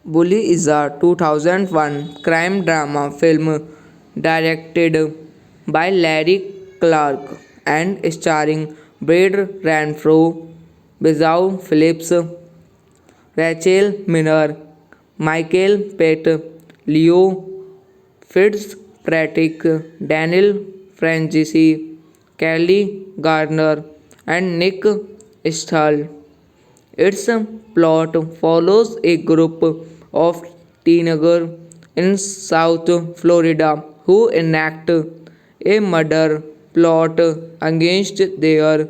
Bully is a 2001 crime drama film directed by Larry Clark and starring Brad Renfro, Bezau Phillips, Rachel Miner, Michael Pett, Leo Fitzpatrick, Daniel Francis, Kelly Garner, and Nick Stahl. Its plot follows a group of teenagers in South Florida who enact a murder plot against their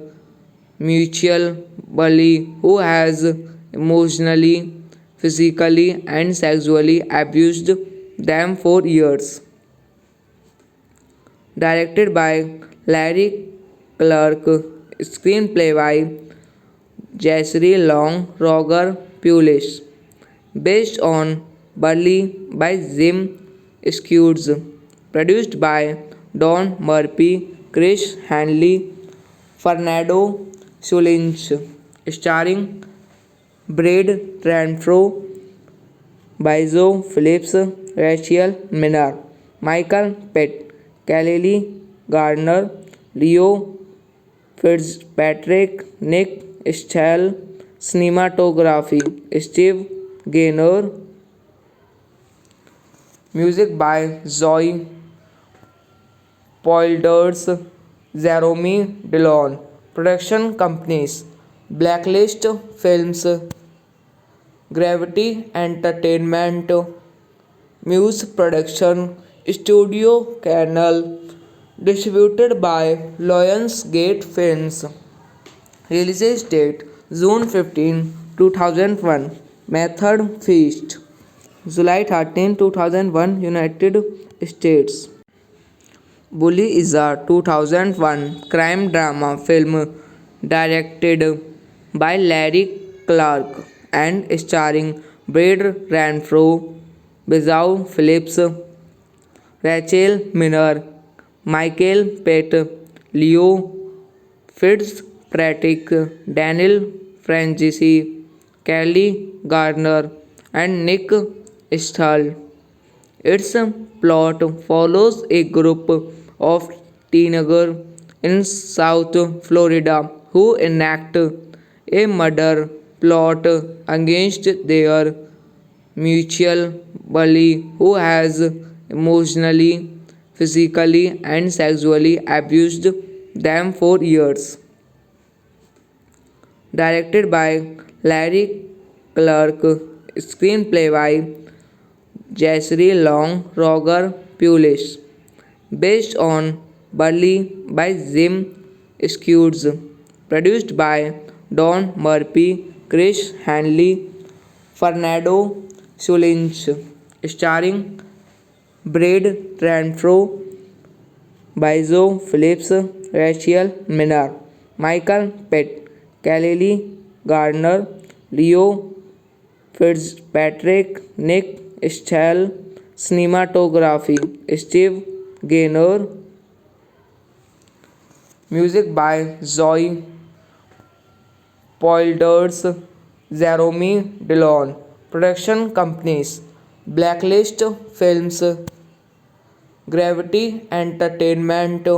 mutual bully who has emotionally, physically, and sexually abused them for years. Directed by Larry Clark, screenplay by Jessry Long, Roger Pulis, based on Burley by Jim Skewes, produced by Don Murphy, Chris Hanley, Fernando Solinch, starring Brad Renfro, Bizo Phillips, Rachel Minnar, Michael Pett, Kelly Gardner, Leo Fitzpatrick, Nick Stahl, cinematography, Steve Gaynor, music by Zoe Poilders, Jeremy Dillon, production companies, Blacklist Films, Gravity Entertainment, Muse Production, Studio Canal, distributed by Lionsgate Films. Release date June 15, 2001. Method Feast July 13, 2001, United States. Bully is a 2001 crime drama film directed by Larry Clark and starring Brad Renfro, Bezau Phillips, Rachel Minner, Michael Pett, Leo Fitzpatrick, Daniel Francis, Kelly Gardner, and Nick Stahl. Its plot follows a group of teenagers in South Florida who enact a murder plot against their mutual bully who has emotionally, physically, and sexually abused them for years. Directed by Larry Clark, screenplay by Jessry Long, Roger Pulis, based on Burley by Jim Skewes, produced by Don Murphy, Chris Hanley, Fernando Solinch, starring Brad Renfro, Bizo Phillips, Rachel Minnar, Michael Pitt, Kelly Gardner, Leo Fitzpatrick, Nick Stahl, cinematography, Steve Gaynor, music by Zoe Poilders, Jeremy Dillon, production companies, Blacklist Films, Gravity Entertainment,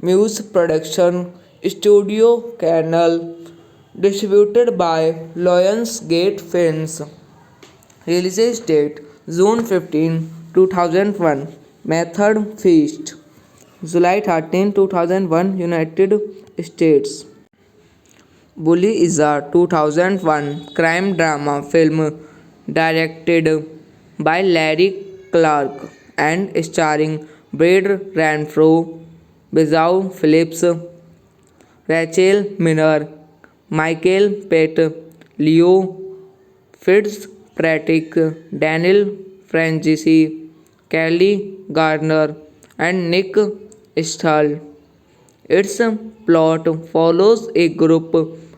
Muse Production, Studio Canal, distributed by Lionsgate Films. Release date June 15, 2001. Method Feast July 13, 2001, United States. Bully is a 2001 crime drama film directed by Larry Clark and starring Brad Renfro, Bizau Phillips, Rachel Minner, Michael Pitt, Leo Fitzpatrick, Daniel Francis, Kelly Gardner, and Nick Stahl. Its plot follows a group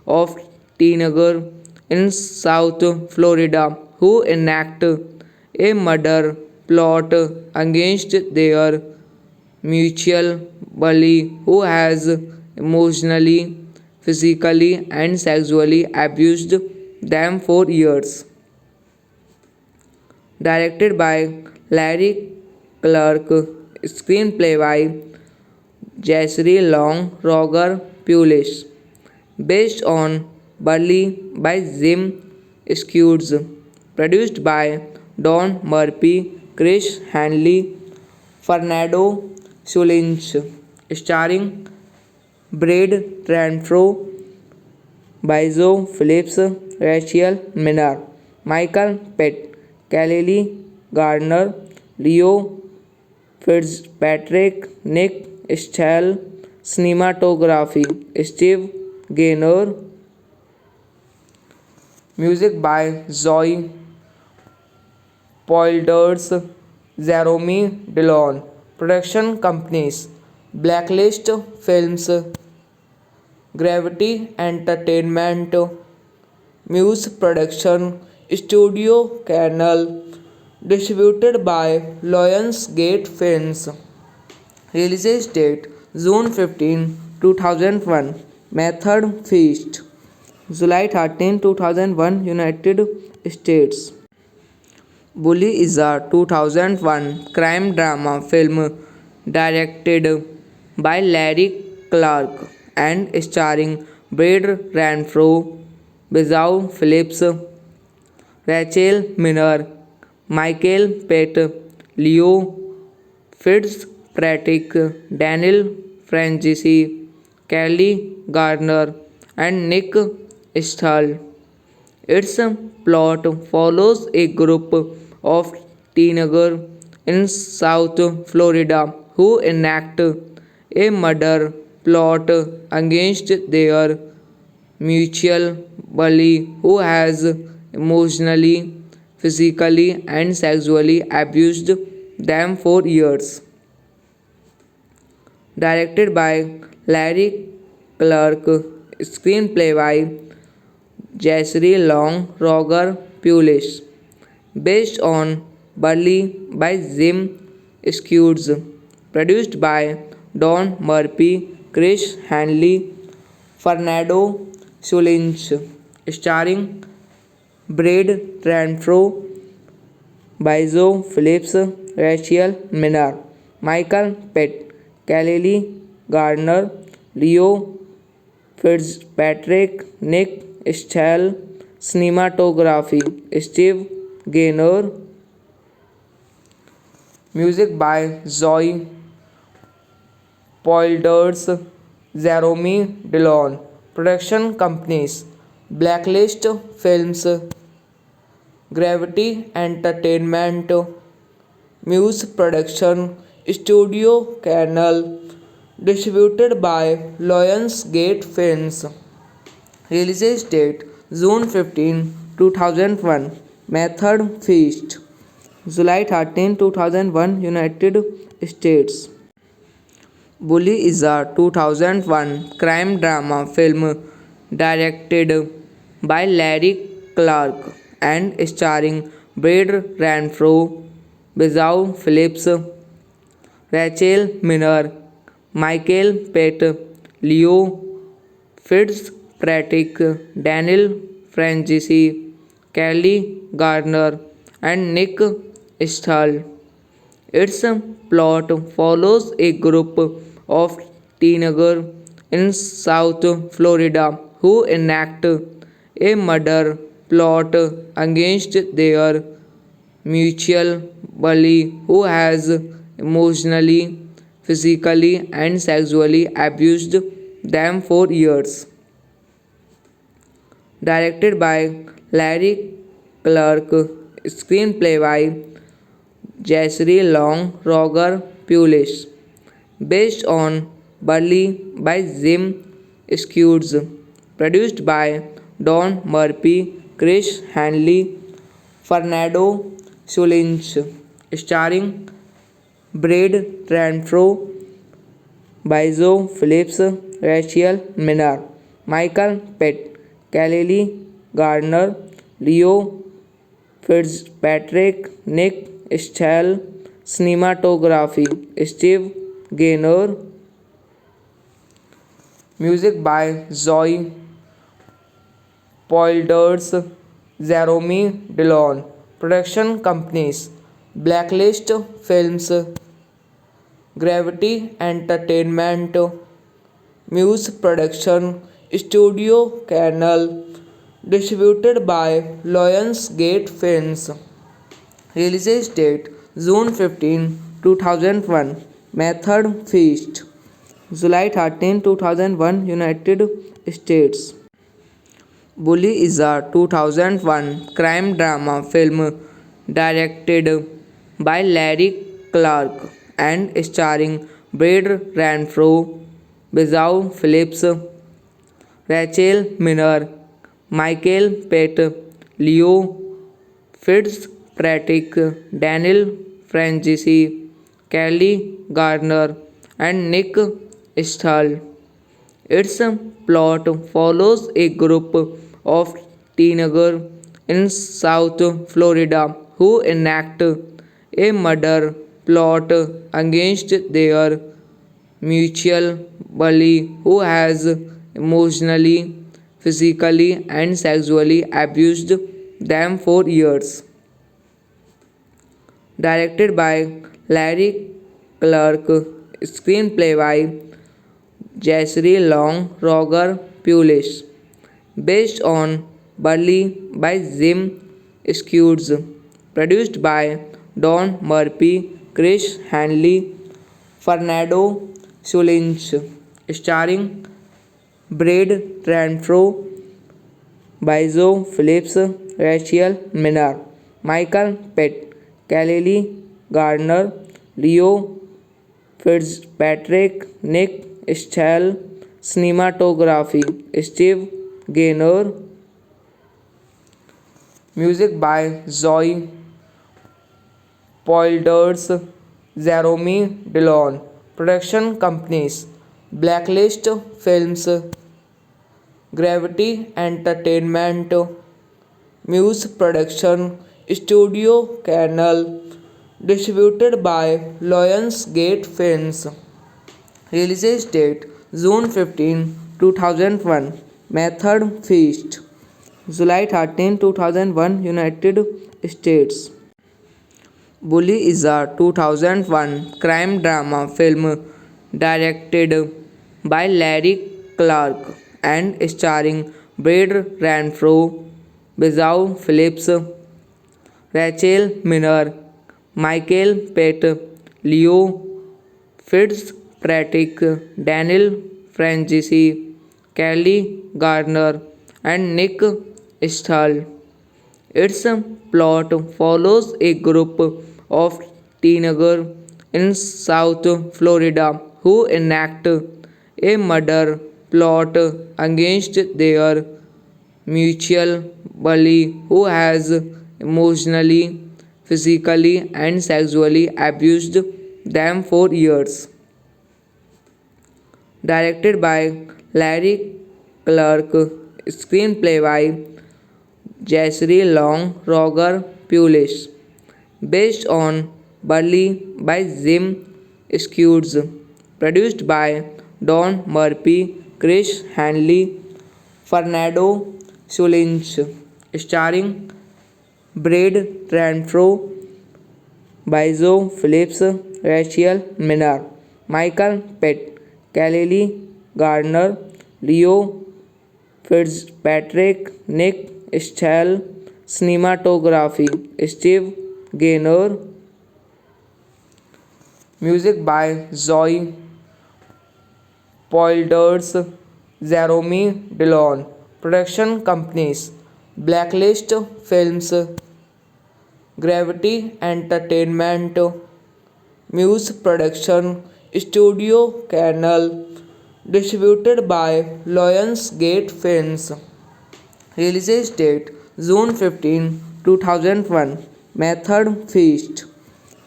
of teenagers in South Florida who enact a murder plot against their mutual bully who has emotionally, physically, and sexually abused them for years. Directed by Larry Clark, screenplay by Jessry Long, Roger Pulis, based on Burley by Jim Skewes, produced by Don Murphy, Chris Hanley, Fernando Solinch, starring Brad Renfro, Bizo Phillips, Rachel Minnar, Michael Pitt, Kelly Gardner, Leo Fitzpatrick, Nick Stahl, cinematography, Steve Gaynor, music by Zoe Poilders, Jeremy Dillon, production companies, Blacklist Films, Gravity Entertainment, Muse Production, Studio Canal, distributed by Lionsgate Films. Release date June 15, 2001. Method Feast July 13, 2001, United States. Bully is a 2001 crime drama film directed by Larry Clark and starring Brad Renfro, Bizau Phillips, Rachel Minner, Michael Pitt, Leo Fitzpatrick, Daniel Francis, Kelly Gardner, and Nick Stahl. Its plot follows a group of teenagers in South Florida who enact a murder plot against their mutual bully who has emotionally, physically, and sexually abused them for years. Directed by Larry Clark, screenplay by Jessry Long, Roger Pulis, based on Burley by Jim Skewes, produced by Don Murphy, Chris Hanley, Fernando Solinch, starring Brad Renfro, Bizo Phillips, Rachel Minnar, Michael Pitt, Kelly Gardner, Leo Fitzpatrick, Nick Stahl, cinematography, Steve Gaynor, Music by Zoe Poilders, Jeremy Dillon. Production companies: Blacklist Films, Gravity Entertainment, Muse Production, Studio Canal. Distributed by Lionsgate Films. Release date June 15, 2001. Method Feast. July 13, 2001, United States. Bully is a 2001 crime drama film directed by Larry Clark and starring Brad Renfro, Bezau Phillips, Rachel Miner, Michael Pett, Leo Fitzpatrick, Daniel Francis, Kelly Gardner, and Nick Stahl. Its plot follows a group of teenagers in South Florida who enact a murder plot against their mutual bully who has emotionally, physically, and sexually abused them for years. Directed by Larry Clark, screenplay by Jessry Long, Roger Pulis, based on Burley by Jim Skewes, produced by Don Murphy, Chris Hanley, Fernando Solinch, starring Brad Renfro, Bizo Phillips, Rachel Minnar, Michael Pett, Kelly Gardner, Leo Fitzpatrick, Nick Stahl, cinematography Steve Gaynor, music by Zoe Poilders, Jeremy Dillon, production companies Blacklist Films, Gravity Entertainment, Muse Production, Studio Canal, distributed by Lionsgate Films. Release date June 15, 2001. Method Feast. July 13, 2001, United States. Bully is a 2001 crime drama film directed by Larry Clark and starring Brad Renfro, Bezau Phillips, Rachel Minner, Michael Pett, Leo Fitzpatrick, Daniel Francis, Kelly Gardner, and Nick Stahl. Its plot follows a group of teenagers in South Florida who enact a murder plot against their mutual bully who has emotionally, physically, and sexually abused them for years. Directed by Larry Clark, screenplay by Jessry Long, Roger Pulis, based on Burley by Jim Skewes, produced by Don Murphy, Chris Hanley, Fernando Solinch, starring Brad Renfro, Bizo Phillips, Rachel Minnar, Michael Pett, Kelly Gardner, Leo Fitzpatrick, Nick Stahl, cinematography Steve Gaynor, music by Zoe Poilders, Jeremy Dillon, production companies Blacklist Films, Gravity Entertainment, Muse Production, Studio Canal, distributed by Lionsgate Films. Release date June 15, 2001. Method Feast. July 13, 2001, United States. Bully is a 2001 crime drama film directed by Larry Clark and starring Brad Renfro, Bezau Phillips, Rachel Minner, Michael Pett, Leo Fitzpatrick, Daniel Franzese, Kelly Gardner, and Nick Stahl. Its plot follows a group of teenagers in South Florida who enact a murder plot against their mutual bully who has emotionally, physically, and sexually abused them for years. Directed by Larry Clark, screenplay by Jessry Long, Roger Pulis, based on Burley by Jim Skewes, produced by Don Murphy, Chris Hanley, Fernando Solinch, starring Brad Renfro, Bizo Phillips, Rachel Minnar, Michael Pitt, Kelly Gardner, Leo Fitzpatrick, Nick Stahl, cinematography, Steve Gaynor, music by Zoe Poilders, Jeremy Dillon, production companies, Blacklist Films, Gravity Entertainment, Muse Production, Studio Canal, distributed by Lionsgate Films. Release date June 15, 2001. Method Feast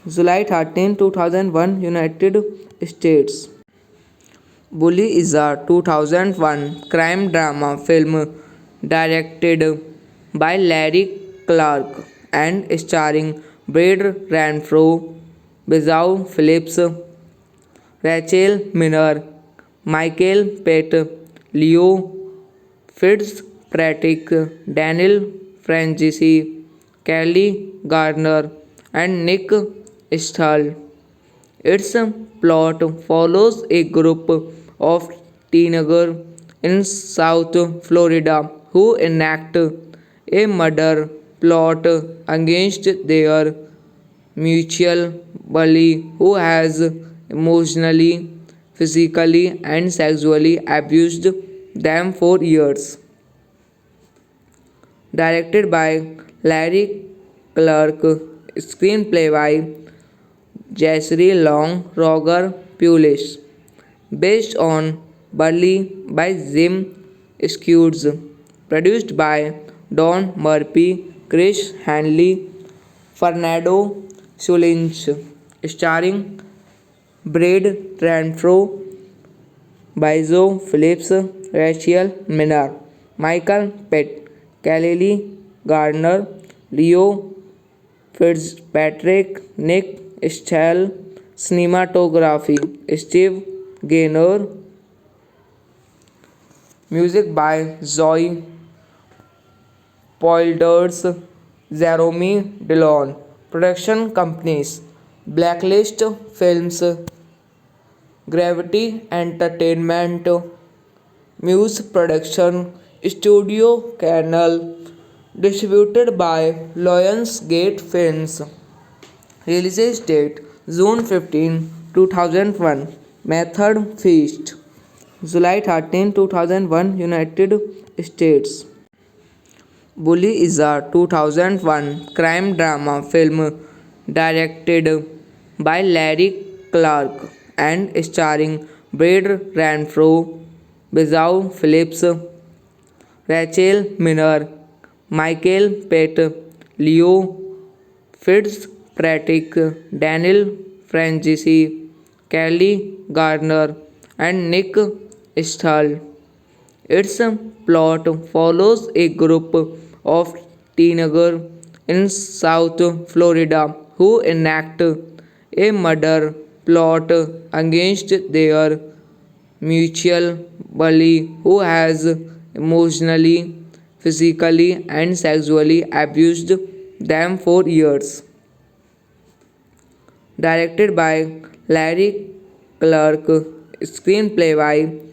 July 13, 2001, United States. Bully is a 2001 crime drama film directed by Larry Clark and starring Brad Renfro, Bizau Phillips, Rachel Minner, Michael Pitt, Leo Fitzpatrick, Daniel Franzese, Kelly Gardner, and Nick Stahl. Its plot follows a group of teenagers in South Florida who enact a murder plot against their mutual bully who has emotionally, physically, and sexually abused them for years. Directed by Larry Clark, screenplay by Jessry Long, Roger Pulis, based on Burley by Jim Skewes, produced by Don Murphy, Chris Hanley, Fernando Solinch, starring Brad Renfro, Bizo Phillips, Rachel Minnar, Michael Pitt, Kelly Gardner, Leo Fitzpatrick, Nick Stahl, cinematography, Steve Gaynor, music by Zoe Poilders, Jeremy Dillon, production companies, Blacklist Films, Gravity Entertainment, Muse Production, Studio Canal, distributed by Lionsgate Films. Release date June 15, 2001. Method Feast July 13, 2001, United States. Bully is a 2001 crime drama film directed by Larry Clark and starring Brad Renfro, Bizau Phillips, Rachel Minner, Michael Pitt, Leo Fitzpatrick, Daniel Franzese, Kelly Gardner, and Nick Stahl. Its plot follows a group of teenagers in South Florida who enact a murder plot against their mutual bully who has emotionally, physically, and sexually abused them for years. Directed by Larry Clark, screenplay by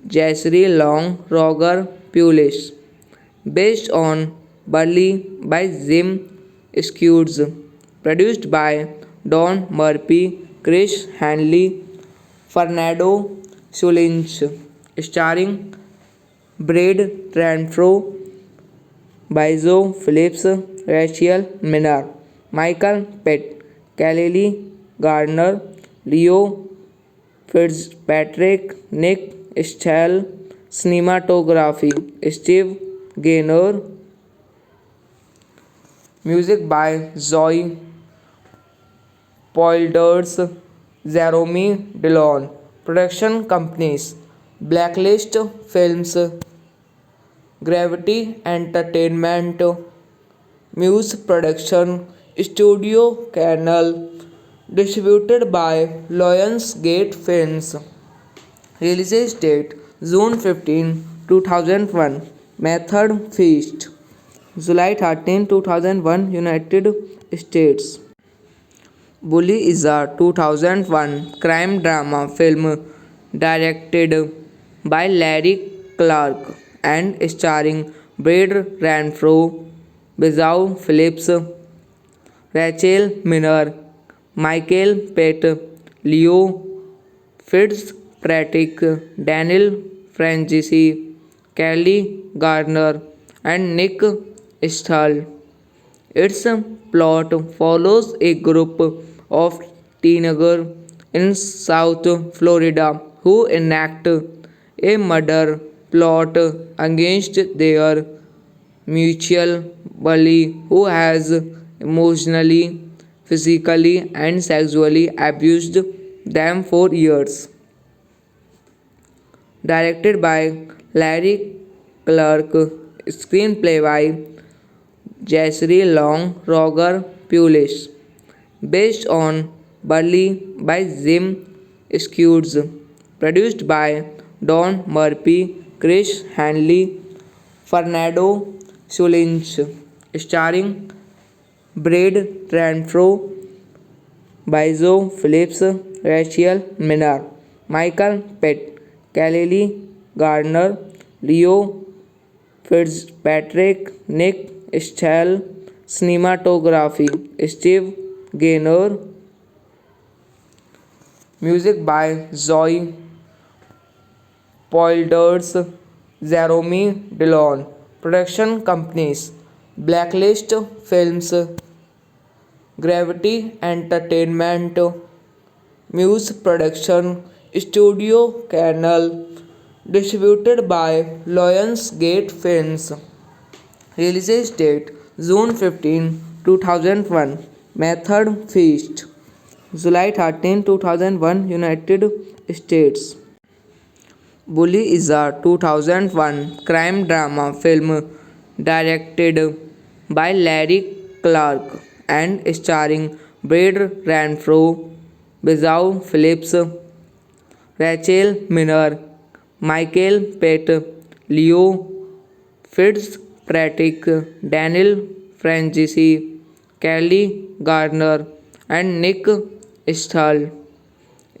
Jessry Long, Roger Pulis, based on Burley by Jim Skewes, produced by Don Murphy, Chris Hanley, Fernando Solange, starring Brad Renfro, Bizo Phillips, Rachel Minnar, Michael Pitt, Kelly Gardner, Leo Fitzpatrick, Nick Stahl, cinematography, Steve Gaynor, music by Zoe Poilders, Jeremy Dillon, production companies, Blacklist Films, Gravity Entertainment, Muse Production, Studio Canal, distributed by Lionsgate Films. Release date June 15, 2001. Method Feast July 13, 2001, United States. Bully is a 2001 crime drama film directed by Larry Clark and starring Brad Renfro, Bizau Phillips, Rachel Minor, Michael Pett, Leo Fitzpatrick, Daniel Francis, Kelly Gardner, and Nick Stahl. Its plot follows a group of teenagers in South Florida who enact a murder plot against their mutual bully who has emotionally, physically, and sexually abused them for years. Directed by Larry Clark, screenplay by Jessry Long, Roger Pulis, based on Burley by Jim Skewes, produced by Don Murphy, Chris Hanley, Fernando Solange, starring Brad Renfro, Bizo Phillips, Rachel Minnar, Michael Pitt, Kelly Gardner, Leo Fitzpatrick, Nick Stahl, cinematography, Steve Gaynor, music by Zoe Poilders, Jeremy Dillon, production companies, Blacklist Films, Gravity Entertainment, Muse Production, Studio Canal, distributed by Lionsgate Films. Release date June 15, 2001. Method Feast July 13, 2001, United States. Bully is a 2001 crime drama film directed by Larry Clark and starring Brad Renfro, Bizau Phillips, Rachel Minor, Michael Pett, Leo Fitzpatrick, Daniel Francis, Kelly Gardner, and Nick Stahl.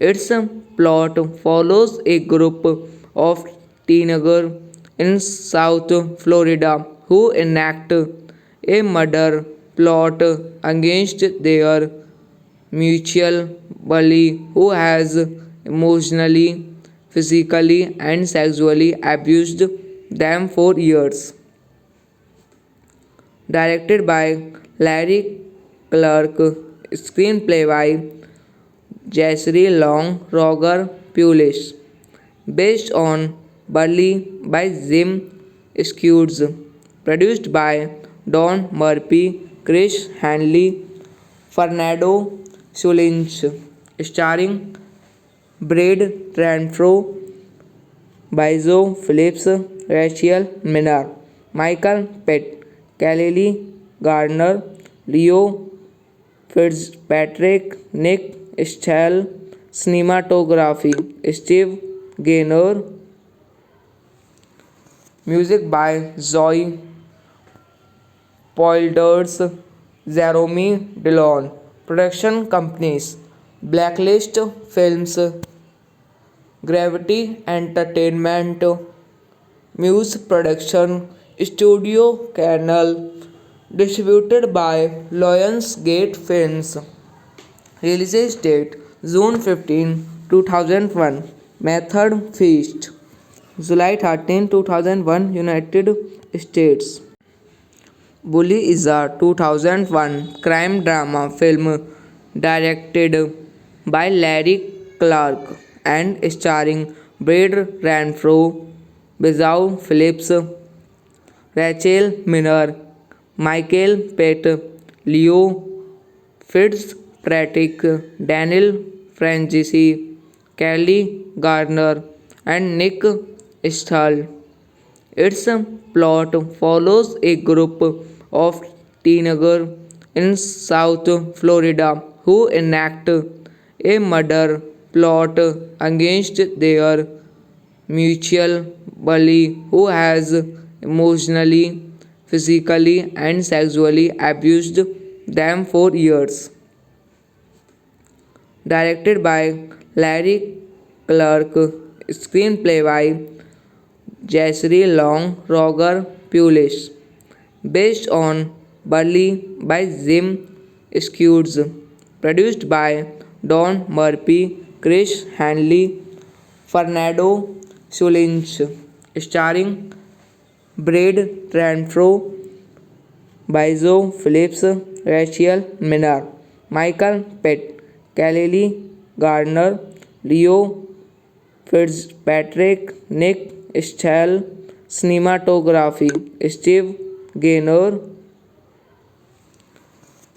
Its plot follows a group of teenagers in South Florida who enact a murder plot against their mutual bully who has emotionally, physically, and sexually abused them for years. Directed by Larry Clark, screenplay by Jessry Long, Roger Pulis, based on Burley by Jim Skewes, produced by Don Murphy, Chris Hanley, Fernando Solange, starring Brad Renfro, Bizo Phillips, Rachel Minnar, Michael Pitt, Kelly Gardner, Leo Fitzpatrick, Nick Stahl, cinematography, Steve Gaynor, music by Zoe Poilders, Jeremy Dillon, production companies, Blacklist Films, Gravity Entertainment, Muse Production, Studio Canal, distributed by Lionsgate Films. Release date June 15, 2001. Method Feast. July 13, 2001, United States. Bully is a 2001 crime drama film directed by Larry Clark and starring Brad Renfro, Bezau Phillips, Rachel Miner, Michael Pett, Leo Fitzpatrick, Daniel Franzese, Kelly Gardner, and Nick Stahl. Its plot follows a group of teenagers in South Florida who enact a murder plot against their mutual bully who has emotionally, physically, and sexually abused them for years. Directed by Larry Clark, screenplay by Jessry Long, Roger Pulis, based on Burley by Jim Skewes, produced by Don Murphy, Chris Hanley, Fernando Solinch, starring Brad Renfro, Bizo Phillips, Rachel Minnar, Michael Pett, Kelly Gardner, Leo Fitzpatrick, Nick Stahl, cinematography Steve Gaynor,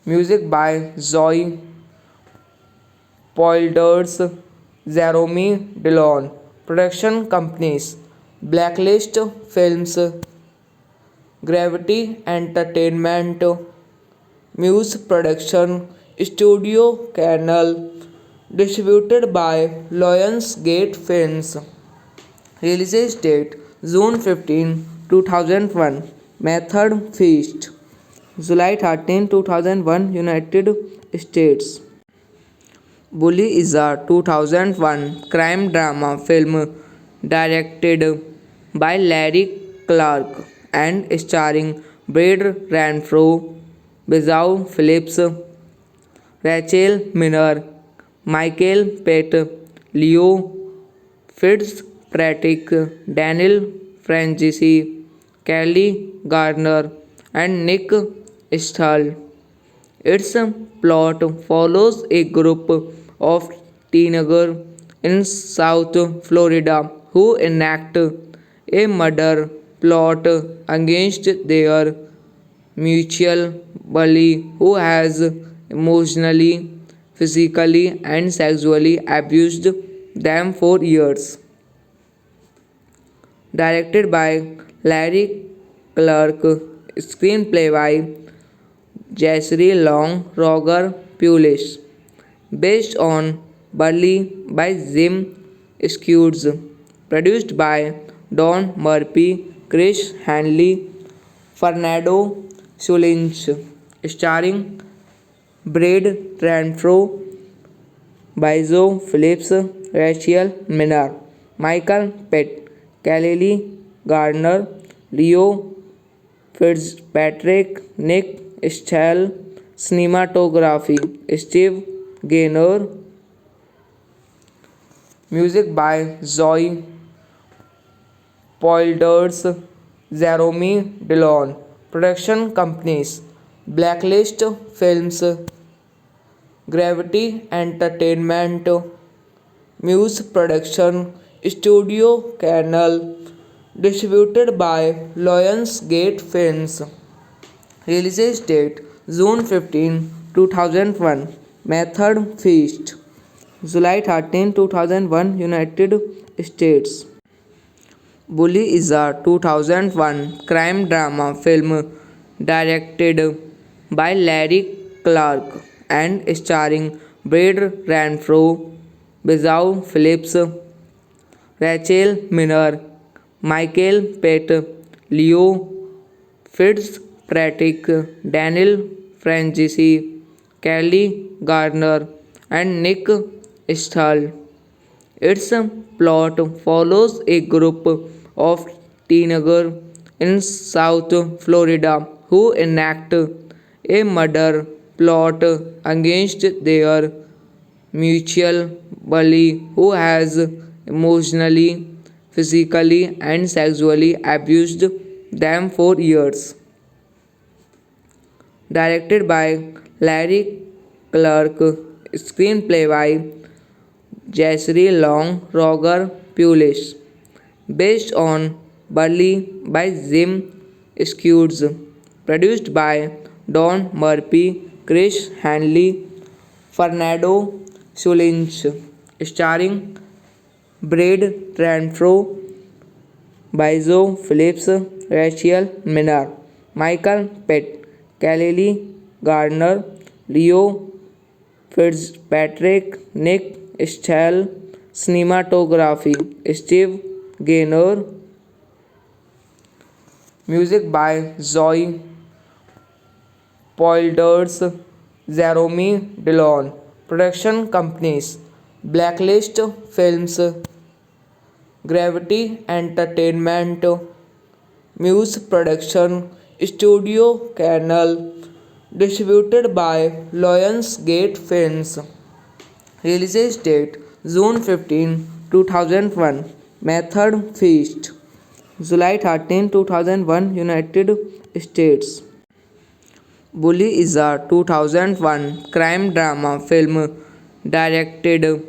music by Zoe Polders, Jeremy Dillon, production companies Blacklist Films, Gravity Entertainment, Muse Production, Studio Canal, distributed by Lionsgate Films. Release date June 15, 2001. Method Feast. July 13, 2001, United States. Bully is a 2001 crime drama film directed by Larry Clark and starring Brad Renfro, Bezau Phillips, Rachel Miner, Michael Pett, Leo Fitzpatrick, Daniel Franzese, Kelly Gardner, and Nick Stahl. Its plot follows a group of teenagers in South Florida who enact a murder plot against their mutual bully who has emotionally, physically, and sexually abused them for years. Directed by Larry Clark, screenplay by Jessry Long, Roger Pulis, based on Burley by Jim Skewes, produced by Don Murphy, Chris Hanley, Fernando Solinch, starring Brad Renfro, Bizo Phillips, Rachel Minnar, Michael Pett, Kelly Gardner, Leo Fitzpatrick, Nick Stahl, cinematography Steve Gaynor, music by Zoe Polders, Jeremy Dillon, production companies Blacklist Films, Gravity Entertainment, Muse Production, Studio Canal, distributed by Lionsgate Films. Release date June 15, 2001. Method Feast. July 13, 2001, United States. Bully is a 2001 crime drama film directed by Larry Clark and starring Brad Renfro, Bezau Phillips, Rachel Minnar, Michael Pett, Leo Fitzpatrick, Daniel Franzese, Kelly Gardner, and Nick Stahl. Its plot follows a group of teenagers in South Florida who enact a murder plot against their mutual bully who has emotionally, physically, and sexually abused them for years. Directed by Larry Clark, screenplay by Jessry Long, Roger Pulis, based on Burley by Jim Skewes, produced by Don Murphy, Chris Hanley, Fernando Solinch, starring Brad Renfro, Bizo Phillips, Rachel Minnar, Michael Pitt, Kelly Gardner, Leo Fitzpatrick, Nick Stahl, cinematography, Steve Gaynor, music by Zoe Poilders, Jeremy Dillon, production companies, Blacklist Films, Gravity Entertainment, Muse Production, Studio Canal, distributed by Lionsgate Films. Release date June 15, 2001. Method Feast July 13, 2001, United States. Bully is a 2001 crime drama film directed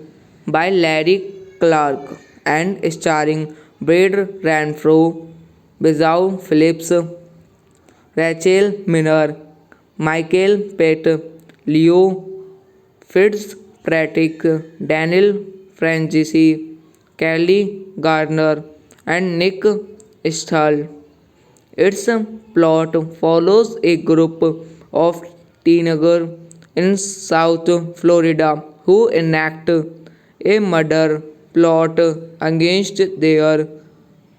by Larry Clark and starring Brad Renfro, Bizau Phillips, Rachel Minner, Michael Pitt, Leo Fitzpatrick, Daniel Francis, Kelly Gardner, and Nick Stahl. Its plot follows a group of teenagers in South Florida who enact a murder plot against their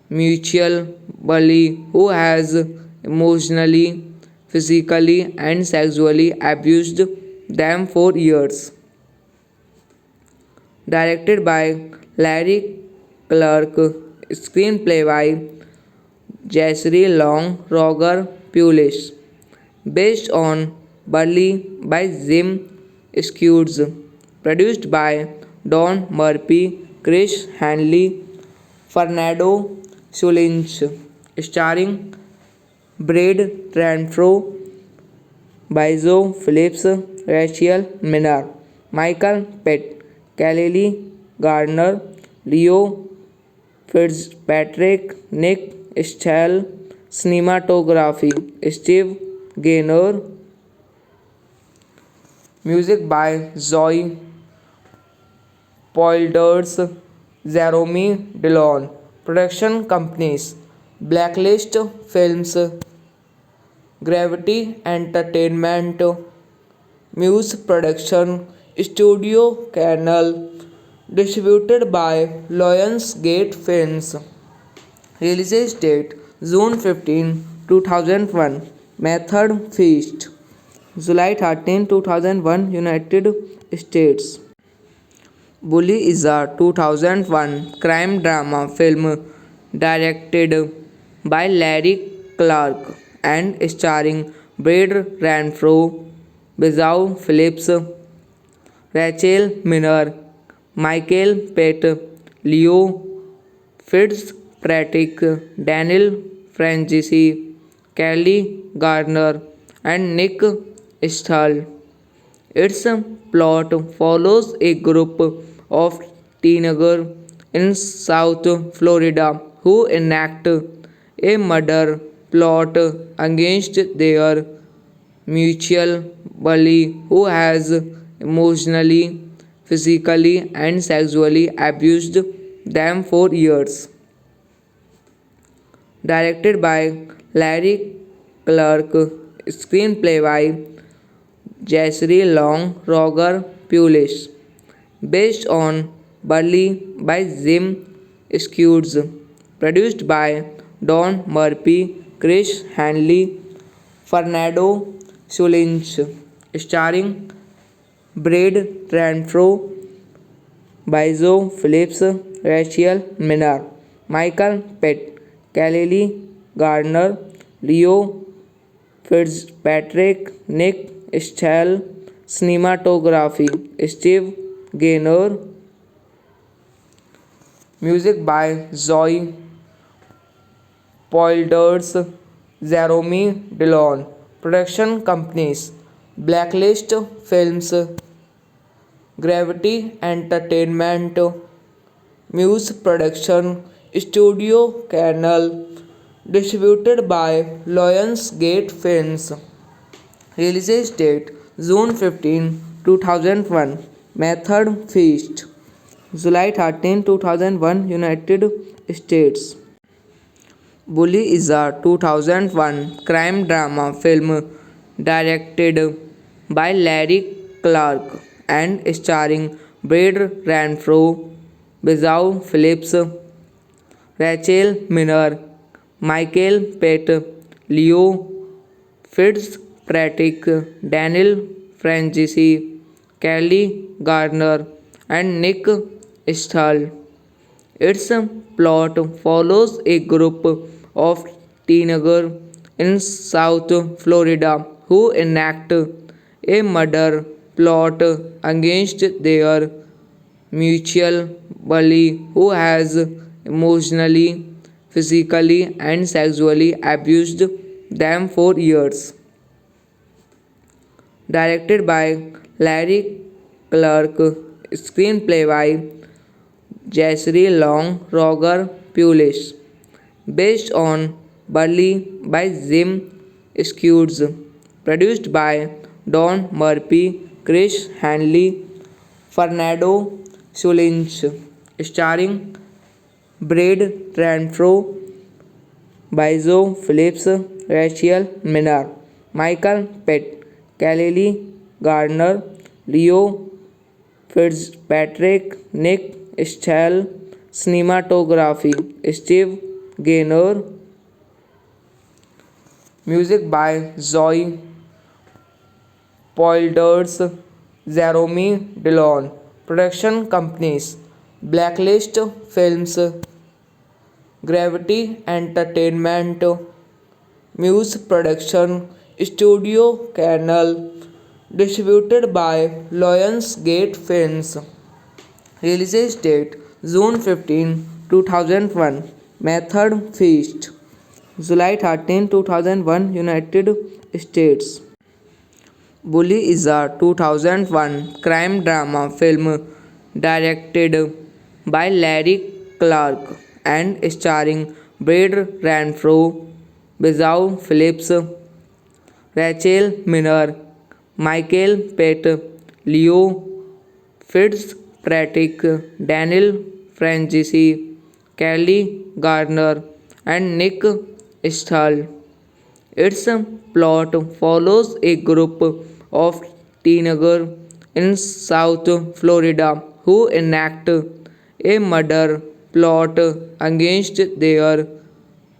mutual bully who has emotionally, physically, and sexually abused them for years. Directed by Larry Clark, screenplay by Jessry Long, Roger Pulis, based on Burley by Jim Skewes, produced by Don Murphy, Chris Hanley, Fernando Solinch, starring Brad Renfro, Bizo Phillips, Rachel Minnar, Michael Pitt, Kelly Gardner, Leo Fitzpatrick, Nick Stahl, cinematography, Steve Gaynor, music by Zoe Poilders, Jeremy Dillon, production companies, Blacklist Films, Gravity Entertainment, Muse Production, Studio Canal, distributed by Lionsgate Films. Release date June 15, 2001. Method Feast July 13, 2001, United States. Bully is a 2001 crime drama film directed by Larry Clark and starring Brad Renfro, Bizau Phillips, Rachel Minner, Michael Pitt, Leo Fitzpatrick, Daniel Francis, Kelly Gardner, and Nick Stahl. Its plot follows a group of teenagers in South Florida who enact a murder plot against their mutual bully who has emotionally, physically, and sexually abused them for years. Directed by Larry Clark, screenplay by Jessry Long, Roger Pulis, based on Burley by Jim Skewes, produced by Don Murphy, Chris Hanley, Fernando Solinch, starring Brad Renfro, Bizo Phillips, Rachel Minnar, Michael Pitt, Kelly Gardner, Leo Fitzpatrick, Nick Stahl, cinematography, Steve Gaynor. Music by Zoe Polders, Jeremy Dillon. Production companies: Blacklist Films, Gravity Entertainment, Muse Production, Studio Canal. Distributed by Lionsgate Films. Release date June 15, 2001. Method Feast. July 13, 2001, United States. Bully is a 2001 crime drama film directed by Larry Clark and starring Brad Renfro, Bezau Phillips, Rachel Miner, Michael Pett, Leo Fitzpatrick, Daniel Francis, Kelly Gardner, and Nick Stahl. Its plot follows a group of teenagers in South Florida who enact a murder plot against their mutual bully who has emotionally, physically, and sexually abused them for years. Directed by Larry Clark, screenplay by Jessry Long, Roger Pulis, based on Burley by Jim Skewes, produced by Don Murphy, Chris Hanley, Fernando Solinch, starring Brad Renfro, Bizo Phillips, Rachel Minnar, Michael Pett, Kelly Gardner, Leo Fitzpatrick, Nick Stahl, cinematography, Steve Gaynor, music by Zoe Polders, Jeremy Dillon, production companies, Blacklist Films, Gravity Entertainment, Muse Production, Studio Canal, distributed by Lionsgate Films. Release date June 15, 2001. Method Feast. July 13, 2001, United States. Bully is a 2001 crime drama film directed by Larry Clark and starring Brad Renfro, Bezau Phillips, Rachel Minner, Michael Pett, Leo Fitzpatrick, Daniel Francis, Kelly Gardner, and Nick Stahl. Its plot follows a group of teenagers in South Florida who enact a murder plot against their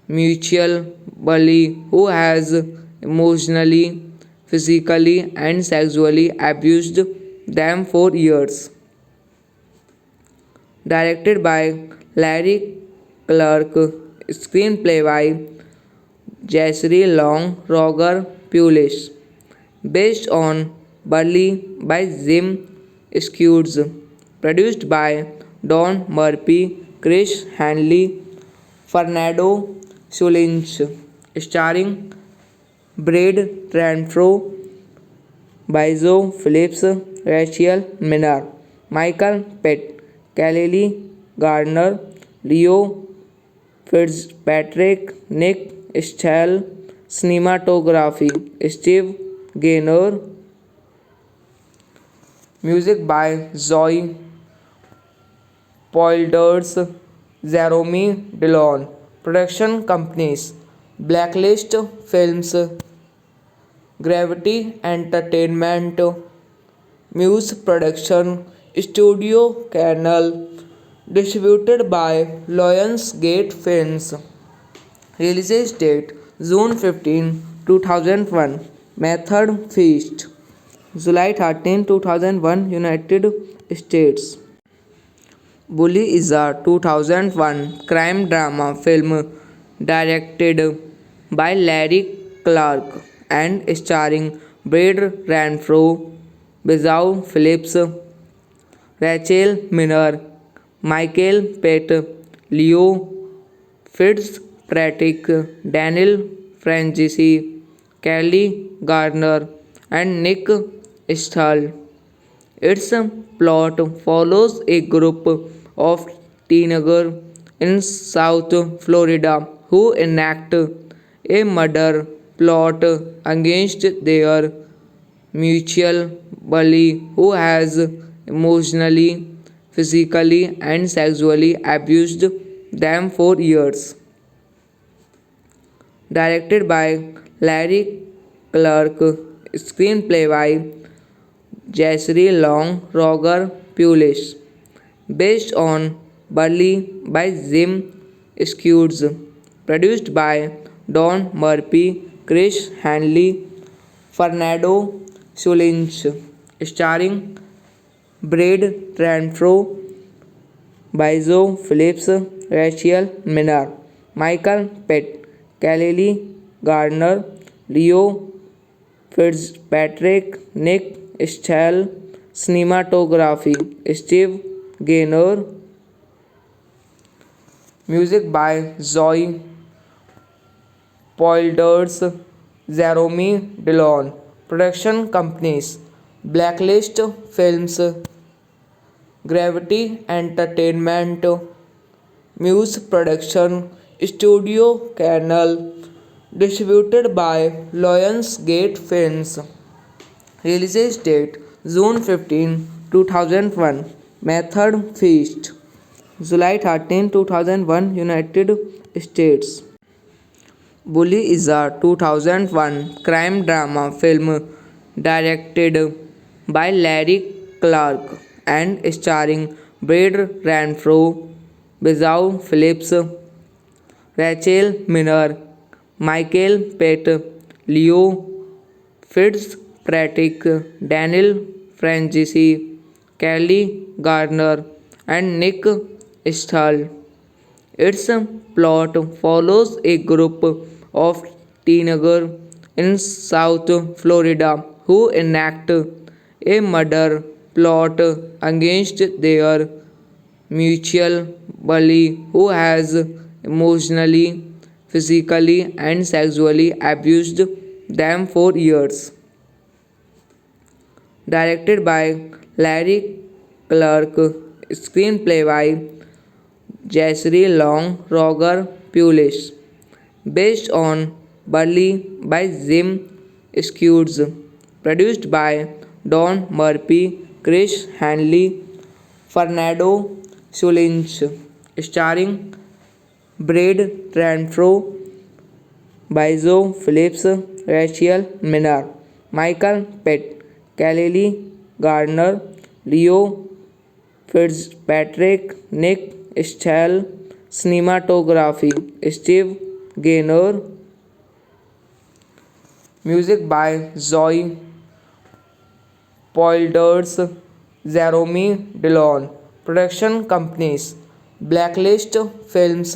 mutual bully who has emotionally, physically, and sexually abused them for years. Directed by Larry Clark, screenplay by Jessry Long, Roger Pulis, based on Burley by Jim Skewes, produced by Don Murphy, Chris Hanley, Fernando Solinch, starring Brad Renfro, Bizo Phillips, Rachel Minnar, Michael Pett, Kelly Gardner, Leo Fitzpatrick, Nick Stahl, cinematography, Steve Gaynor, music by Zoe Polders, Jeremy Dillon, production companies, Blacklist Films, Gravity Entertainment, Muse Production, Studio Canal, distributed by Lionsgate Films. Release date June 15, 2001. Method Feast. July 13, 2001, United States. Bully is a 2001 crime drama film directed by Larry Clark and starring Brad Renfro, Bezau Phillips, Rachel Miner, Michael Pett, Leo Fitzpatrick, Daniel Francis, Kelly Gardner, and Nick Stahl. Its plot follows a group of teenagers in South Florida who enact a murder plot against their mutual bully who has emotionally, physically, and sexually abused them for years. Directed by Larry Clark, screenplay by Jessry Long, Roger Pulis, based on Burley by Jim Skewes, produced by Don Murphy, Chris Hanley, Fernando Solinch, starring Brad Renfro, Bizo Phillips, Rachel Minnar, Michael Pett, Kelly Gardner, Leo Fitzpatrick, Nick Stahl, cinematography, Steve Gaynor, music by Zoe Poilders, Jeremy Dillon, production companies, Blacklist Films, Gravity Entertainment, Muse Production, Studio Canal, distributed by Lionsgate Films. Release date June 15, 2001. Method Feast July 13, 2001, United States. Bully is a 2001 crime drama film directed by Larry Clark and starring Brad Renfro, Bizzao Phillips, Rachel Miner, Michael Pett, Leo Fitzpatrick, Daniel Francis, Kelly Gardner, and Nick Stahl. Its plot follows a group of teenagers in South Florida who enact a murder plot against their mutual bully who has emotionally, physically, and sexually abused them for years. Directed by Larry Clark, screenplay by Jessry Long, Roger Pulis, based on Burley by Jim Skewes, produced by Don Murphy, Chris Hanley, Fernando Solinch, starring Brad Renfro, Bizo Phillips, Rachel Minnar, Michael Pett, Kelly Gardner, Leo Fitzpatrick, Nick Stahl, cinematography, Steve Gaynor, music by Zoe Poilders, Jeremy Dillon, production companies, Blacklist Films,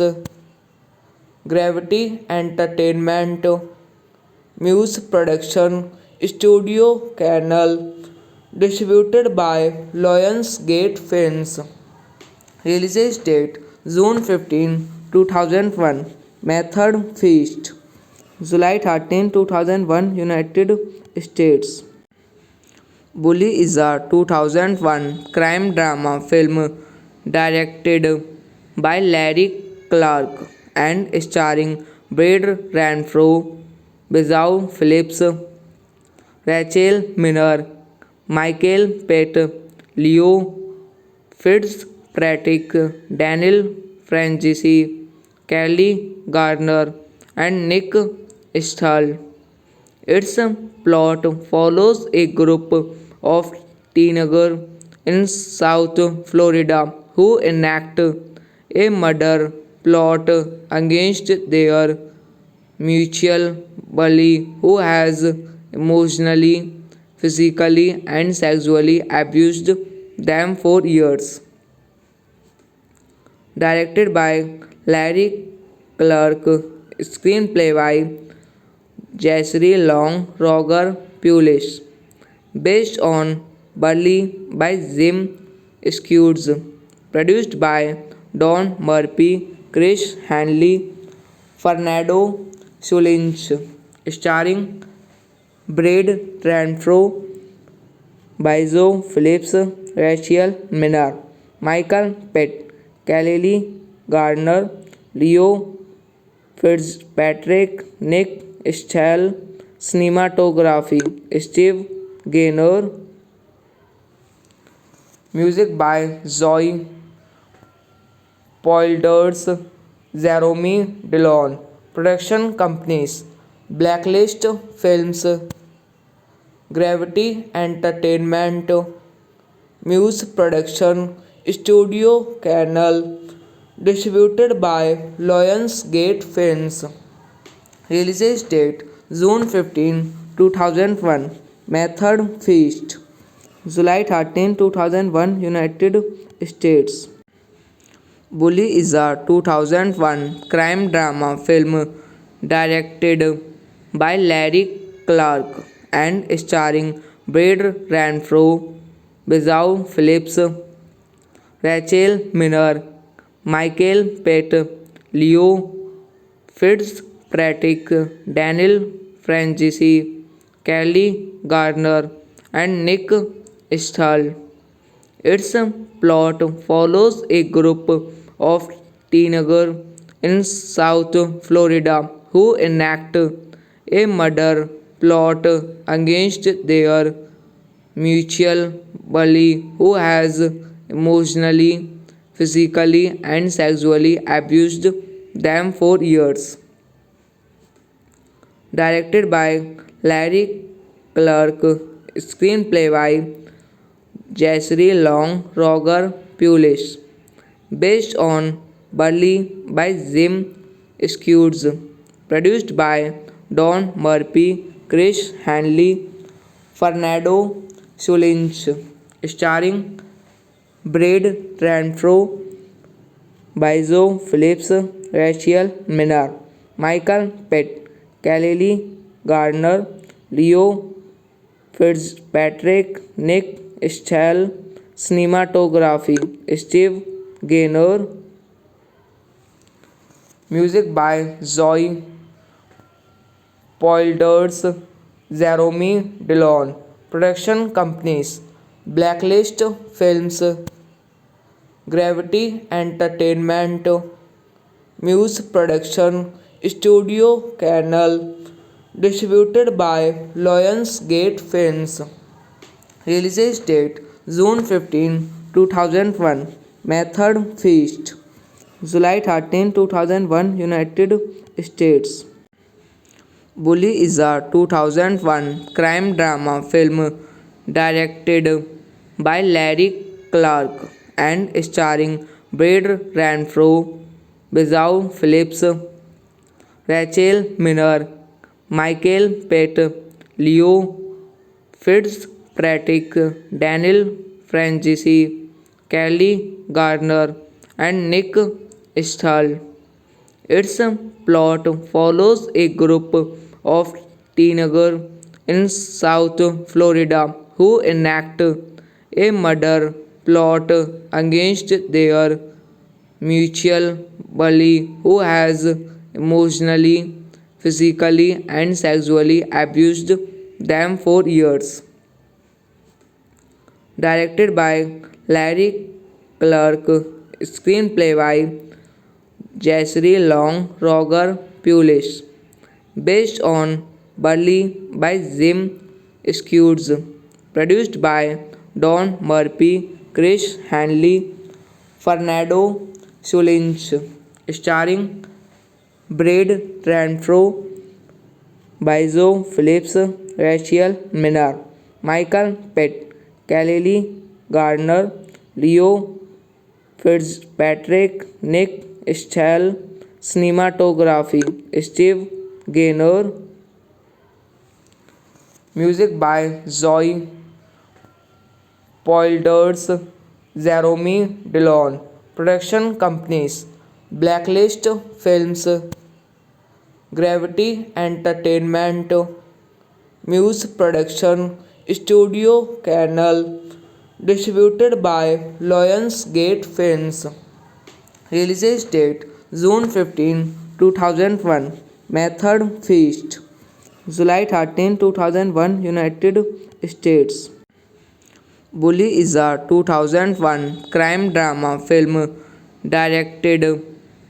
Gravity Entertainment, Muse Production, Studio Canal, distributed by Lionsgate Films. Release date June 15, 2001. Method Feast July 13, 2001, United States. Bully is a 2001 crime drama film directed by Larry Clark and starring Brad Renfro, Bizzao Phillips, Rachel Miner, Michael Pett, Leo Fitzpatrick, Daniel Francis, Kelly Gardner, and Nick Stahl. Its plot follows a group of teenagers in South Florida who enact a murder plot against their mutual bully who has emotionally, physically, and sexually abused them for years. Directed by Larry Clark, screenplay by Jessry Long, Roger Pulis, based on Burley by Jim Squads. Produced by Don Murphy, Chris Hanley, Fernando Solinch. Starring Brad Renfro, Bizo Phillips, Rachel Minnar, Michael Pitt, Kelly Gardner, Leo Fitzpatrick, Nick Stahl, cinematography, Steve Gaynor, music by Zoe Poilders, Jeremy Dillon, production companies, Blacklist Films, Gravity Entertainment, Muse Production, Studio Canal, distributed by Lionsgate Films. Release date June 15, 2001. Method Feast July 13, 2001, United States. Bully is a 2001 crime drama film directed by Larry Clark and starring Brad Renfro, Bizzao Phillips, Rachel Minner, Michael Pett, Leo Fitzpatrick, Daniel Francis, Kelly Gardner, and Nick Stahl. Its plot follows a group of teenagers in South Florida who enact a murder plot against their mutual bully who has emotionally, physically, and sexually abused them for years. Directed by Larry Clark, screenplay by Jessry Long, Roger Pulis, based on Burley by Jim Squads, produced by Don Murphy, Chris Hanley, Fernando Solinch, starring Brad Renfro, Bizo Phillips, Rachel Minnar, Michael Pitt, Kelly Gardner, Leo Fitzpatrick, Nick Stahl, cinematography, Steve Gaynor, music by Zoe Poilders, Jeremy Dillon, production companies, Blacklist Films, Gravity Entertainment, Muse Production, Studio Canal, distributed by Lionsgate Films. Release date June 15, 2001. Method Feast July 13, 2001, United States. Bully is a 2001 crime drama film directed by Larry Clark and starring Brad Renfro, Bizzao Phillips, Rachel Minner, Michael Pett, Leo Fitzpatrick, Daniel Francis, Kelly Gardner, and Nick Stahl. Its plot follows a group of teenagers in South Florida who enact a murder plot against their mutual bully who has emotionally, physically, and sexually abused them for years. Directed by Larry Clark, screenplay by Jessry Long, Roger Pulis, based on Burley by Jim Squads, produced by Don Murphy, Chris Hanley, Fernando Solinch, starring Brad Renfro, Bizo Phillips, Rachel Minnar, Michael Pitt, Kelly Gardner, Leo Fitzpatrick, Nick Stahl, cinematography, Steve Gaynor, music by Zoe Poilders, Jeremy Dillon, production companies, Blacklist Films, Gravity Entertainment, Muse Production, Studio Canal, Distributed by Lionsgate Films. Release date June 15, 2001. Method Feast. July 13, 2001, United States. Bully is a 2001 crime drama film directed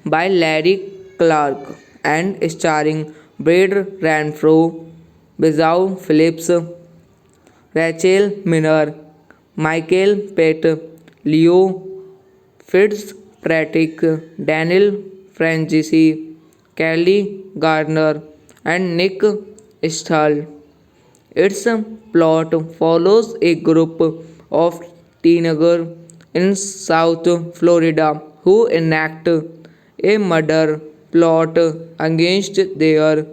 by Larry Clark and starring Brad Renfro, Bezau Phillips, Rachel Miner, Michael Pett, Leo Fitzpatrick, Daniel Francis, Kelly Gardner, and Nick Stahl. Its plot follows a group of teenagers in South Florida who enact a murder plot against their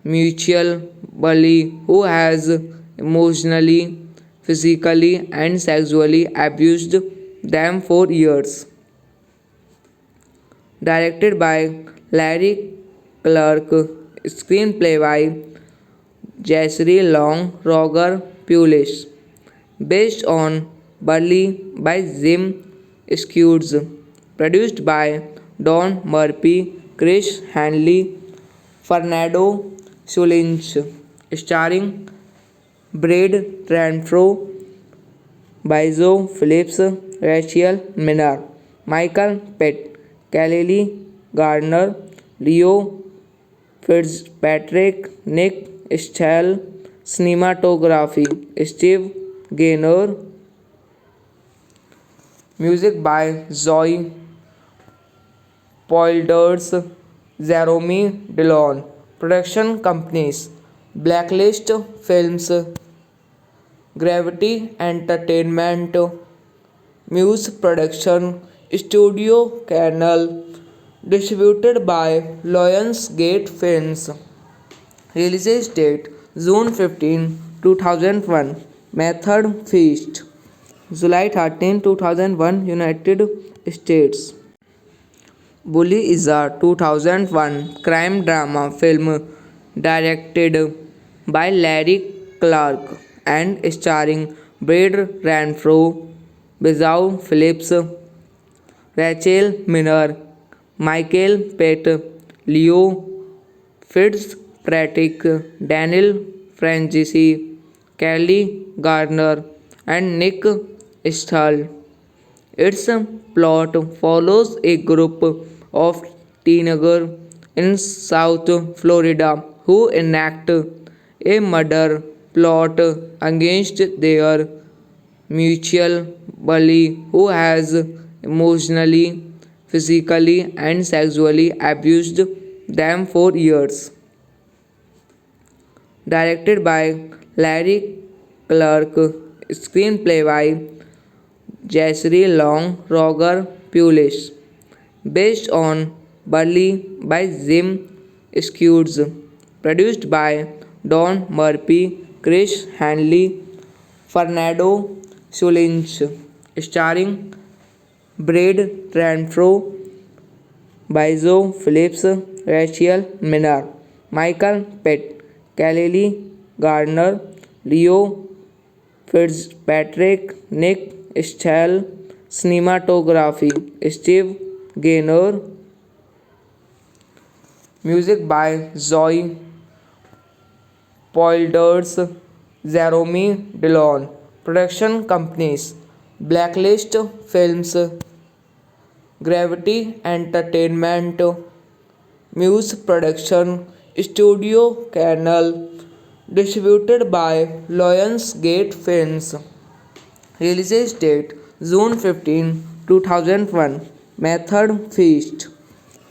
mutual bully who has emotionally, physically, and sexually abused them for years. Directed by Larry Clark, screenplay by Jessry Long, Roger Pulis, based on Burley by Jim Skewes, produced by Don Murphy, Chris Hanley, Fernando Solinch, starring Brad Renfro, Bizo Phillips, Rachel Minnar, Michael Pett, Kelly Gardner, Leo Fitzpatrick, Nick Stahl, cinematography Steve Gaynor, music by Zoe Polders, Jeremy Dillon, production companies Blacklist Films, Gravity Entertainment, Muse Production, Studio Canal, distributed by Lionsgate Films. Release date June 15, 2001. Method Feast. July 13, 2001, United States. Bully is a 2001 crime drama film directed by Larry Clark and starring Brad Renfro, Bezau Phillips, Rachel Miner, Michael Pett, Leo Fitzpatrick, Daniel Francis, Kelly Gardner, and Nick Stahl. Its plot follows a group of teenagers in South Florida who enact a murder plot against their mutual bully who has emotionally, physically, and sexually abused them for years. Directed by Larry Clark, screenplay by Jessry Long, Roger Pulis, based on Burley by Jim Skewes, produced by Don Murphy, Chris Hanley, Fernando Solinch, starring Brad Renfro, Bizo Phillips, Rachel Minnar, Michael Pett, Kelly Gardner, Leo Fitzpatrick, Nick Stahl, cinematography Steve Gaynor, music by Zoe Polders, Jeremy Dillon, production companies Blacklist Films, Gravity Entertainment, Muse Production, Studio Canal, distributed by Lionsgate Films. Release date June 15, 2001. Method Feast.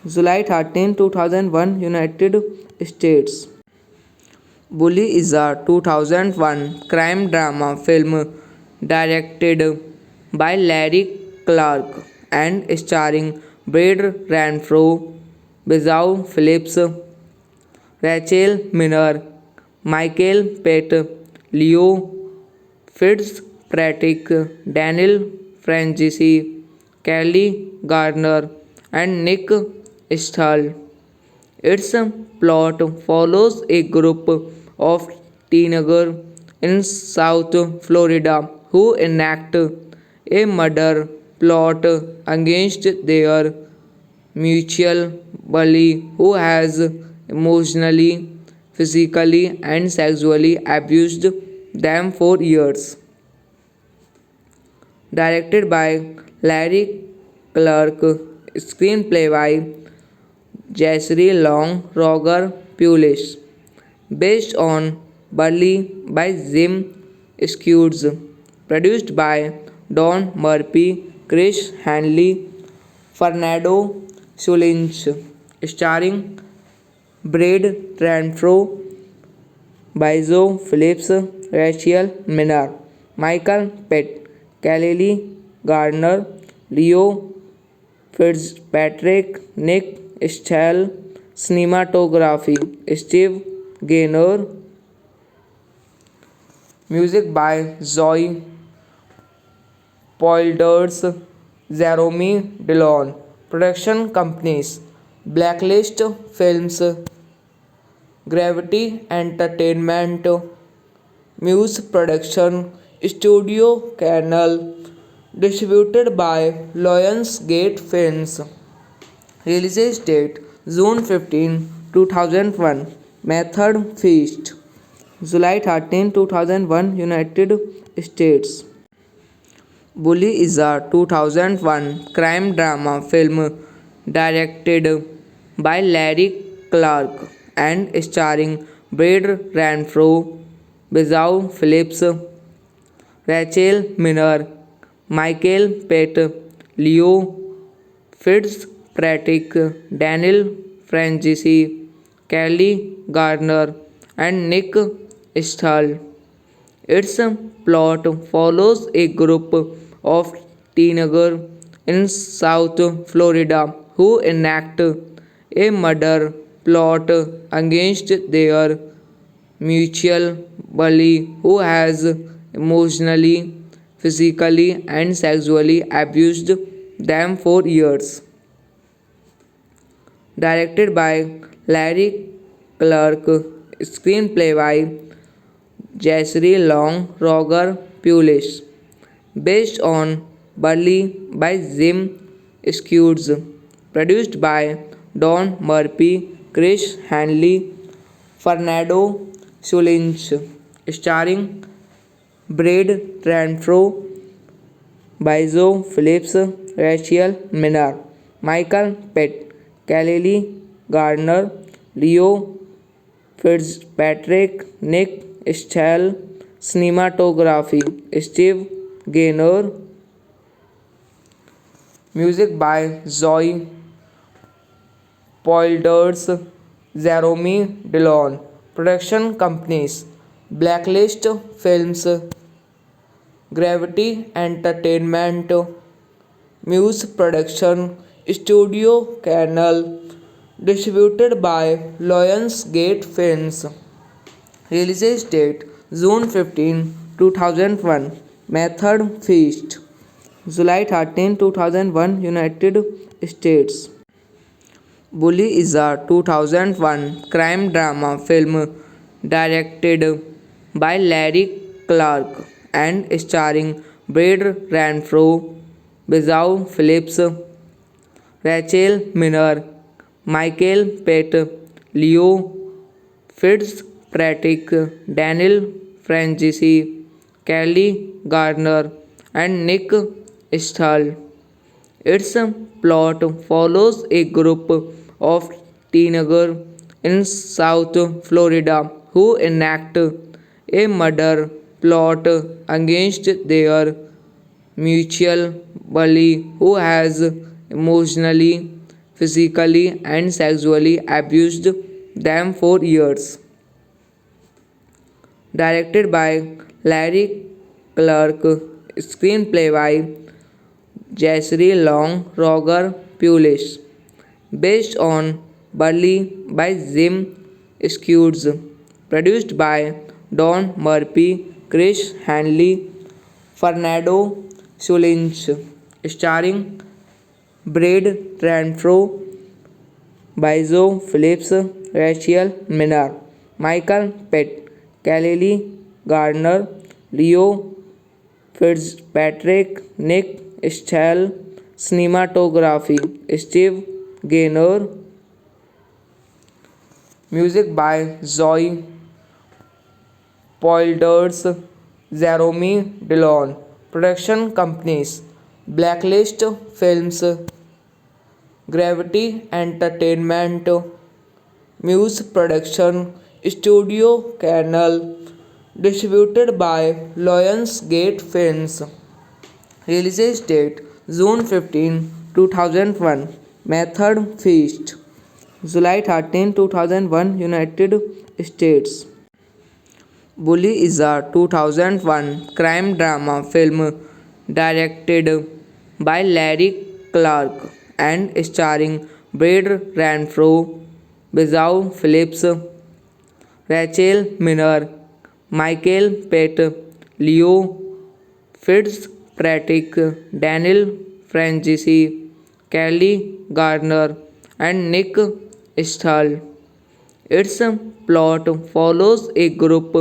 July 13, 2001, United States. Bully is a 2001 crime drama film directed by Larry Clark and starring Brad Renfro, Bezau Phillips, Rachel Minnar, Michael Pett, Leo Fitzpatrick, Daniel Francis, Kelly Gardner, and Nick Stahl. Its plot follows a group of teenagers in South Florida who enact a murder plot against their mutual bully who has emotionally, physically, and sexually abused them for years. Directed by Larry Clark, screenplay by Jessry Long, Roger Pulis, based on Burley by Jim Skewes, produced by Don Murphy, Chris Hanley, Fernando Solinch, starring Brad Renfro, Bizo Phillips, Rachel Minnar, Michael Pitt, Kelly Gardner, Leo Fitzpatrick, Nick Stahl, cinematography, Steve Gaynor, music by Zoe Poilders, Jeremy Dillon, production companies, Blacklist Films, Gravity Entertainment, Muse Production, Studio Canal, distributed by Lionsgate Films. Release date June 15, 2001. Method Feast July 13, 2001, United States. Bully is a 2001 crime drama film directed by Larry Clark and starring Brad Renfro, Bizau Phillips, Rachel Minner, Michael Pitt, Leo Fitzpatrick, Daniel Francis, Kelly Gardner, and Nick Stahl. Its plot follows a group of teenagers in South Florida who enact a murder plot against their mutual bully who has emotionally, physically, and sexually abused them for years. Directed by Larry Clark, screenplay by Jessry Long, Roger Pulis, based on Burley by Jim Skewes, produced by Don Murphy, Chris Hanley, Fernando Solinch, starring Brad Renfro, Bizo Phillips, Rachel Minnar, Michael Pitt, Kelly Gardner, Leo Fitzpatrick, Nick Stahl, cinematography, Steve Gaynor, music by Zoe Poilders, Jeremy Dillon, production companies, Blacklist Films, Gravity Entertainment, Muse Production, Studio Canal, distributed by Lionsgate Films. Release date June 15, 2001. Method Feast July 13, 2001, United States. Bully is a 2001 crime drama film directed by Larry Clark and starring Brad Renfro, Bizau Phillips, Rachel Minner, Michael Pitt, Leo Fitzpatrick, Daniel Francis, Kelly Gardner, and Nick Stahl. Its plot follows a group of teenagers in South Florida who enact a murder plot against their mutual bully who has emotionally, physically, and sexually abused them for years. Directed by Larry Clark, screenplay by Jessry Long, Roger Pulis, based on Burley by Jim Skewes, produced by Don Murphy, Chris Hanley, Fernando Solinch, starring Brad Renfro, Bizo Phillips, Rachel Minnar, Michael Pitt, Kelly Gardner, Leo Fitzpatrick, Nick Stahl, cinematography, Steve Gaynor, music by Zoe Polders, Jeremy Dillon, production companies, Blacklist Films, Gravity Entertainment, Muse Production, Studio Canal, distributed by Lionsgate Films. Release date June 15, 2001. Method Feast July 13, 2001, United States. Bully is a 2001 crime drama film directed by Larry Clark and starring Brad Renfro, Bezau Phillips, Rachel Miner, Michael Pett, Leo Fitzpatrick, Daniel Francis, Kelly Gardner, and Nick Stahl. Its plot follows a group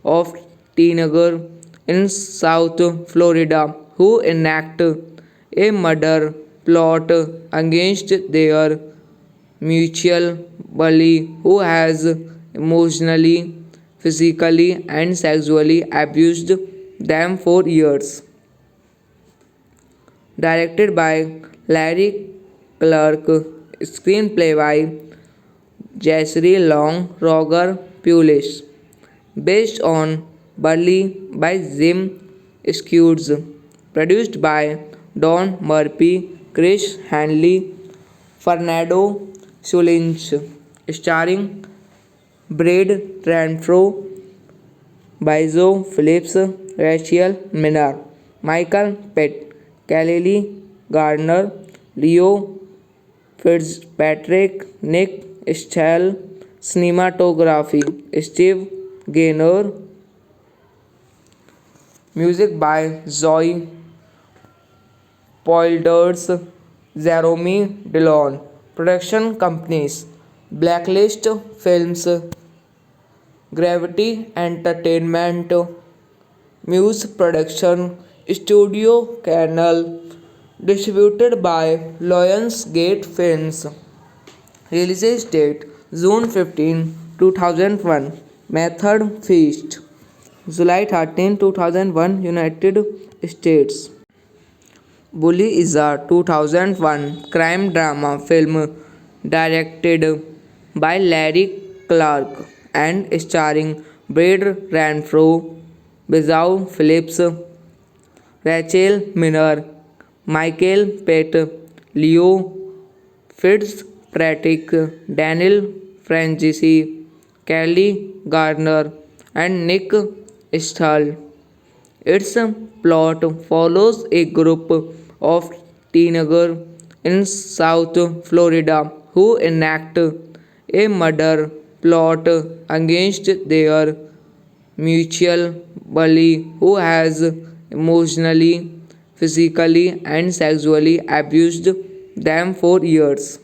of teenagers in South Florida who enact a murder plot against their mutual bully who has emotionally, physically, and sexually abused them for years. Directed by Larry Clark, screenplay by Jessry Long, Roger Pulis, based on Burley by Jim Skewes, produced by Don Murphy, Chris Hanley, Fernando Solinch, starring Brad Renfro, Bizo Phillips, Rachel Minnar, Michael Pett, Kelly Gardner, Leo Fitzpatrick, Nick Stahl, cinematography, Steve Gaynor, music by Zoe Polders, Jeremy Dillon, production companies, Blacklist Films, Gravity Entertainment, Muse Production, Studio Canal, distributed by Lionsgate Films. Release date June 15, 2001. Method Feast July 13, 2001, United States. Bully is a 2001 crime drama film directed by Larry Clark and starring Brad Renfro, Bezau Phillips, Rachel Minnar, Michael Pett, Leo Fitzpatrick, Daniel Francis, Kelly Gardner, and Nick Stahl. Its plot follows a group of teenagers in South Florida who enact a murder plot against their mutual bully who has emotionally, physically, and sexually abused them for years.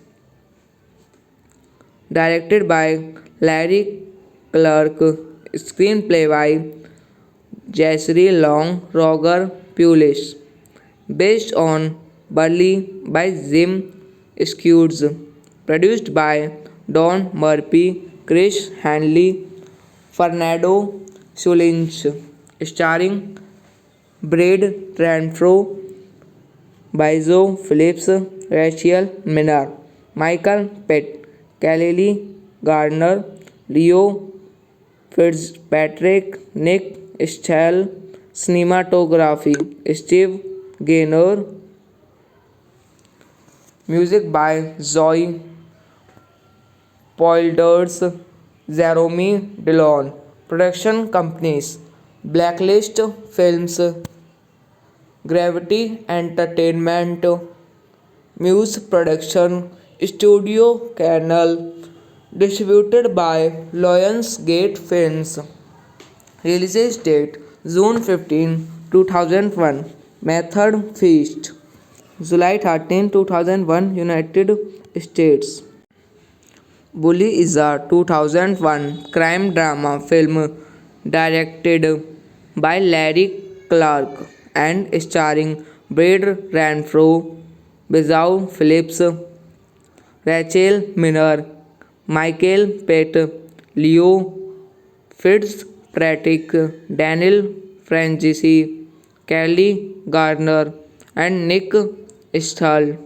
Directed by Larry Clark, screenplay by Jessry Long, Roger Pulis, based on Burley by Jim Skewes, produced by Don Murphy, Chris Hanley, Fernando Solinch, starring Brad Renfro, Bizo Phillips, Rachel Minnar, Michael Pett, Kelly Gardner, Leo Fitzpatrick, Nick Stahl, cinematography, Steve Gaynor, music by Zoe Polders, Jeremy Dillon, production companies, Blacklist Films, Gravity Entertainment, Muse Production, Studio Canal, distributed by Lionsgate Films. Release date June 15, 2001. Method Feast July 13, 2001, United States. Bully is a 2001 crime drama film directed by Larry Clark and starring Brad Renfro, Bezau Phillips, Rachel Miner, Michael Pett, Leo Fitzpatrick, Daniel Francis, Kelly Gardner, and Nick Stahl.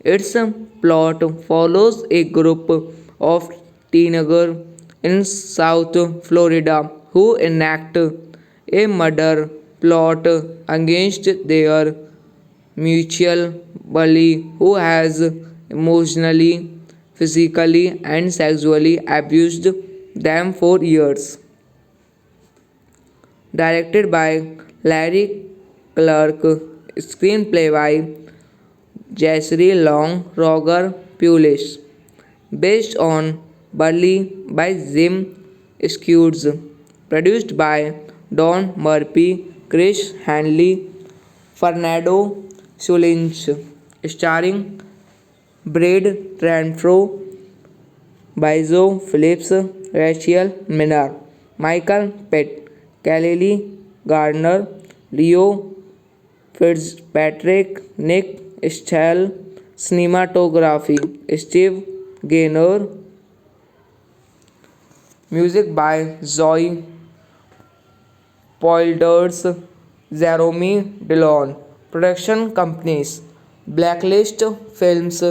Its plot follows a group of teenagers in South Florida who enact a murder plot against their mutual bully who has emotionally, physically, and sexually abused them for years. Directed by Larry Clark, screenplay by Jessry Long, Roger Pulis, based on Burley by Jim Skewes, produced by Don Murphy, Chris Hanley, Fernando Solinch, starring Brad Renfro, Bizo Phillips, Rachel Minnar, Michael Pett, Kelly Gardner, Leo Fitzpatrick, Nick Stahl, cinematography, Steve Gaynor, music by Zoe Poilders, Jeremy Dillon, production companies, Blacklist Films,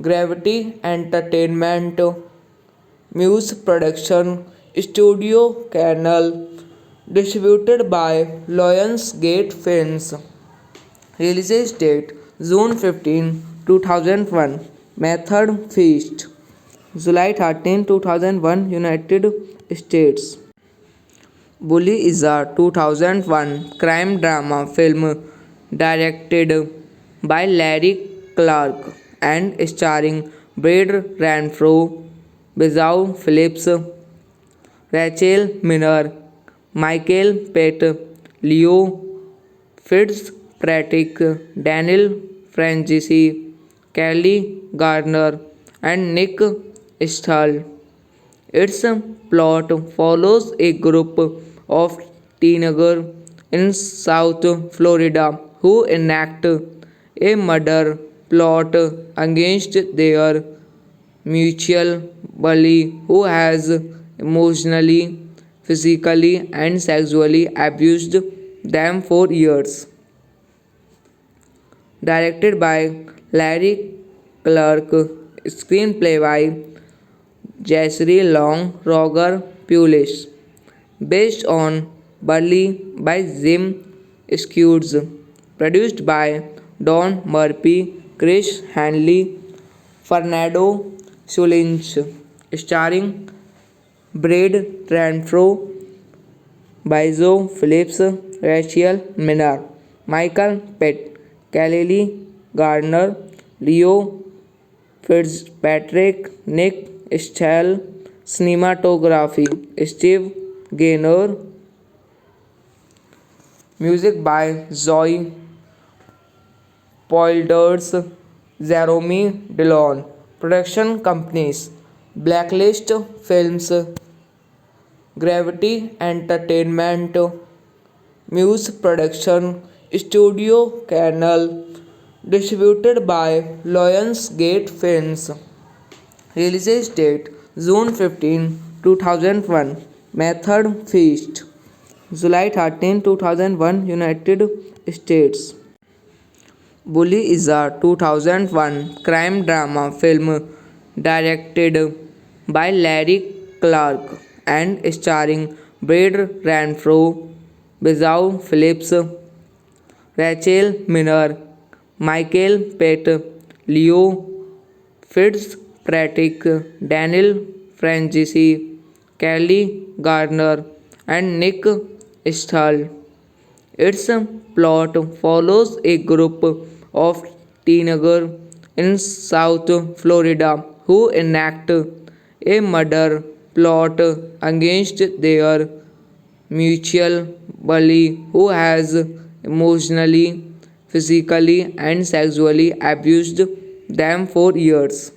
Gravity Entertainment, Muse Production, Studio Canal, distributed by Lionsgate Films. Release date June 15, 2001. Method Feast July 13, 2001, United States. Bully is a 2001 crime drama film directed by Larry Clark and starring Brad Renfro, Bezau Phillips, Rachel Miner, Michael Pett, Leo Fitzpatrick, Daniel Francis, Kelly Gardner, and Nick Stahl. Its plot follows a group of teenagers in South Florida who enact a murder plot against their mutual bully who has emotionally, physically, and sexually abused them for years. Directed by Larry Clark, screenplay by Jessry Long, Roger Pulis, based on Burley by Jim Skewes, produced by Don Murphy, Chris Hanley, Fernando Solinch, starring Brad Renfro, Bizo Phillips, Rachel Minnar, Michael Pett, Kelly Gardner, Leo Fitzpatrick, Nick Stahl, cinematography, Steve Gaynor, music by Zoe Poilders, Jeremy Dillon, production companies, Blacklist Films, Gravity Entertainment, Muse Production, Studio Canal, distributed by Lionsgate Films. Release date June 15, 2001. Method Feast July 13, 2001, United States. Bully is a 2001 crime drama film directed by Larry Clark and starring Brad Renfro, Bezau Phillips, Rachel Miner, Michael Pett, Leo Fitzpatrick, Daniel Francis, Kelly Gardner, and Nick Stahl. Its plot follows a group of teenagers in South Florida who enact a murder plot against their mutual bully who has emotionally, physically, and sexually abused them for years.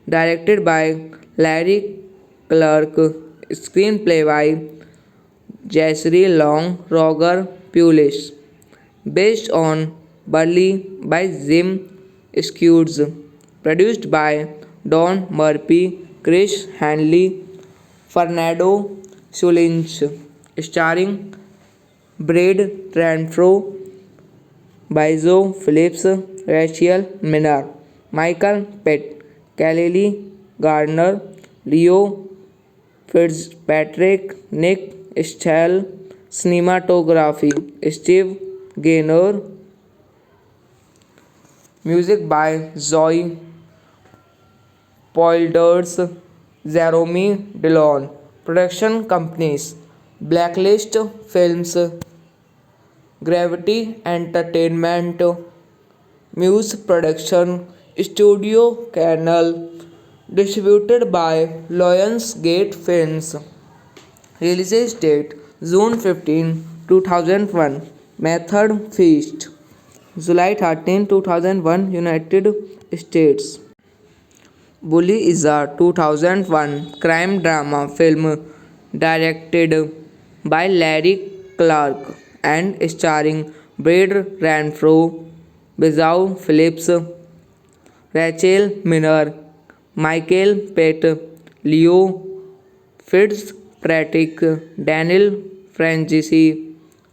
Directed by Larry Clark, screenplay by Jessry Long, Roger Pulis. Based on Burley by Jim Skewes. Produced by Don Murphy, Chris Hanley, Fernando Solinch. Starring Brad Renfro, Bizo Phillips, Rachel Minnar, Michael Pitt, Kelly Gardner, Leo Fitzpatrick, Nick Stahl, cinematography, Steve Gaynor, music by Zoe Poilders, Jeremy Dillon, production companies, Blacklist Films, Gravity Entertainment, Muse Production, Studio Canal, distributed by Lionsgate Films. Release date June 15, 2001. Method Feast July 13, 2001, United States. Bully is a 2001 crime drama film directed by Larry Clark and starring Brad Renfro, Bizau Phillips, Rachel Minor, Michael Pett, Leo Fitzpatrick, Daniel Francis,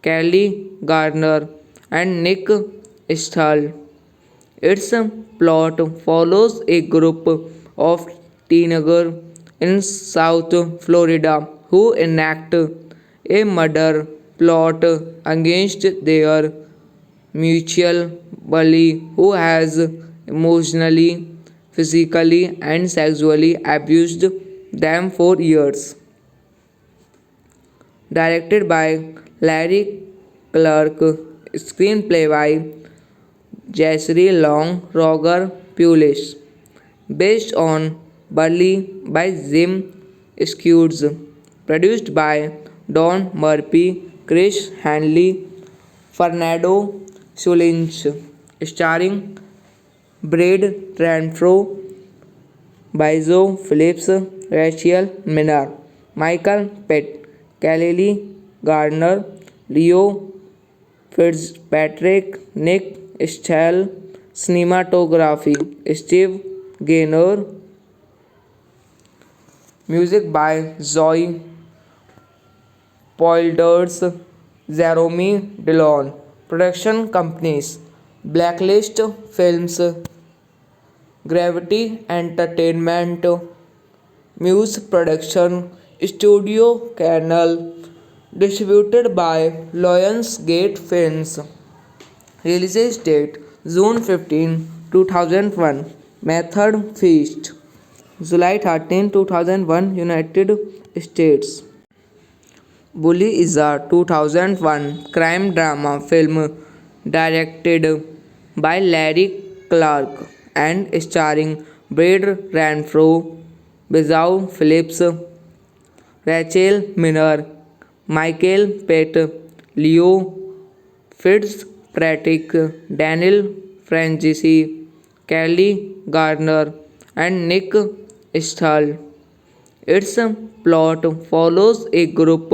Kelly Gardner, and Nick Stahl. Its plot follows a group of teenagers in South Florida who enact a murder plot against their mutual bully who has emotionally, physically, and sexually abused them for years. Directed by Larry Clark, screenplay by Jessry Long, Roger Pulis. Based on Burley by Jim Skewes. Produced by Don Murphy, Chris Hanley, Fernando Solinch. Starring Brad Renfro, Bizo Phillips, Rachel Minnar, Michael Pitt, Kelly Gardner, Leo Fitzpatrick, Nick Stahl, cinematography, Steve Gaynor, music by Zoe Poilders, Jeremy Dillon, production companies, Blacklist Films, Gravity Entertainment, Muse Production, Studio Canal, distributed by Lionsgate Films. Release date June 15, 2001. Method Feast July 13, 2001, United States. Bully is a 2001 crime drama film directed by Larry Clark and starring Brad Renfro, Bizau Phillips, Rachel Minor, Michael Pett, Leo Fitzpatrick, Daniel Francis, Kelly Gardner, and Nick Stahl. Its plot follows a group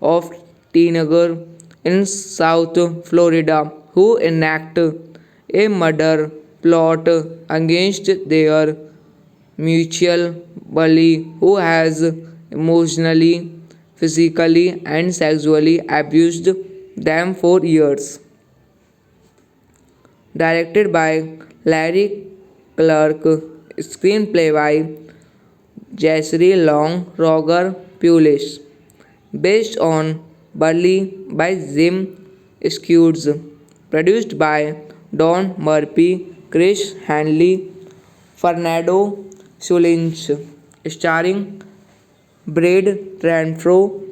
of teenagers in South Florida who enact a murder plot against their mutual bully who has emotionally, physically, and sexually abused them for years. Directed by Larry Clark, screenplay by Jessry Long, Roger Pulis. Based on Burley by Jim Skewes. Produced by Don Murphy, Chris Hanley, Fernando Solinch. Starring Brad Renfro,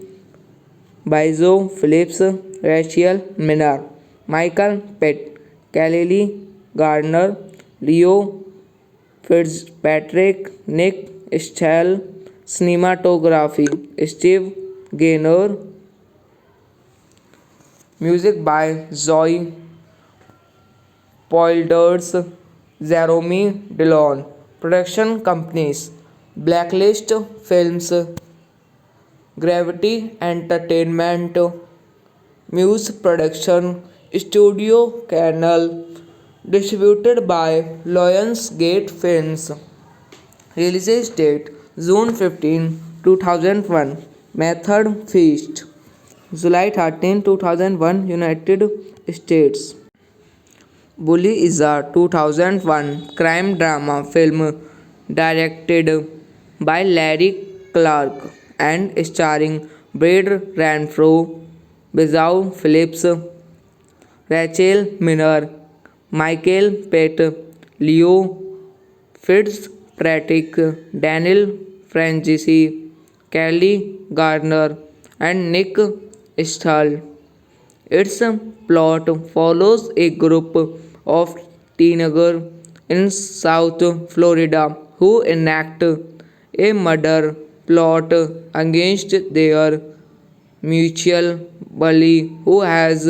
Bizo Phillips, Rachel Minnar, Michael Pitt, Kelly Gardner, Leo Fitzpatrick, Nick Stahl, cinematography, Steve Gaynor, music by Zoe Poilders, Jeremy Dillon, production companies, Blacklist Films, Gravity Entertainment, Muse Production, Studio Canal, distributed by Lionsgate Films. Release date June 15, 2001. Method Feast July 13, 2001, United States. Bully is a 2001 crime drama film directed by Larry Clark and starring Brad Renfro, Bezau Phillips, Rachel Miner, Michael Pett, Leo Fitzpatrick, Daniel Francis, Kelly Gardner, and Nick Stahl. Its plot follows a group of teenagers in South Florida who enact a murder plot against their mutual bully who has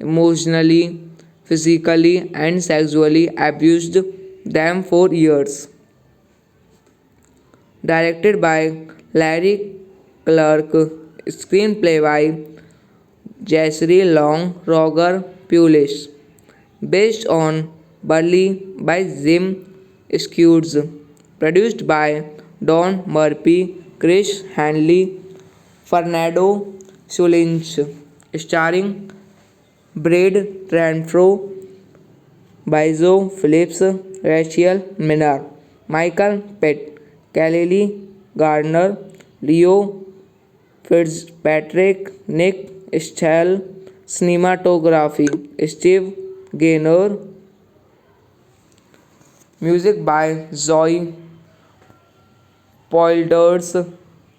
emotionally, physically, and sexually abused them for years. Directed by Larry Clark, screenplay by Jessry Long, Roger Pulis, based on Burley by Jim Skewes, produced by Don Murphy, Chris Hanley, Fernando Solinch, starring Brad Renfro, Bizo Phillips, Rachel Minnar, Michael Pett, Kelly Gardner, Leo Fitzpatrick, Nick Stahl, cinematography Steve Gaynor, music by Zoe Polders,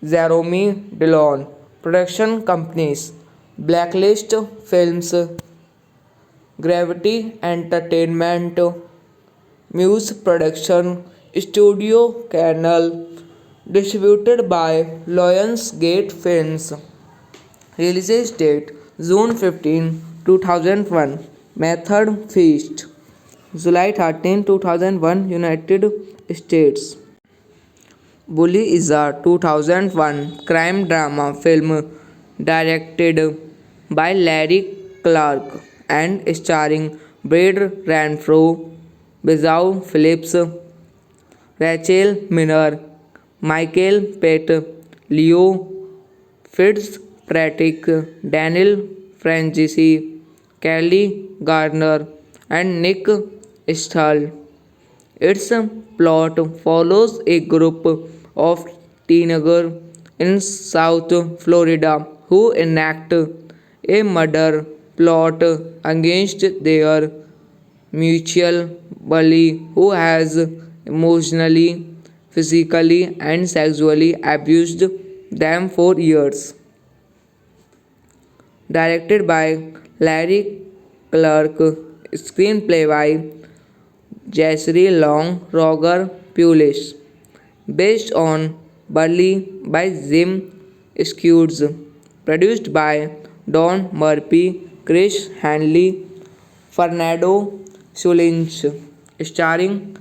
Jeremy Dillon, production companies Blacklist Films, Gravity Entertainment, Muse Production, Studio Canal, distributed by Lionsgate Films. Release date June 15, 2001. Method Feast July 13, 2001, United States. Bully is a 2001 crime drama film directed by Larry Clark and starring Brad Renfro, Bezau Phillips, Rachel Miner, Michael Pett, Leo Fitzpatrick, Daniel Francis, Kelly Gardner, and Nick Stahl. Its plot follows a group of teenagers in South Florida who enact a murder plot against their mutual bully who has emotionally, physically, and sexually abused them for years. Directed by Larry Clark, screenplay by Jessry Long, Roger Pulis, based on Burley by Jim Skewes, produced by Don Murphy, Chris Hanley, Fernando Solinch, starring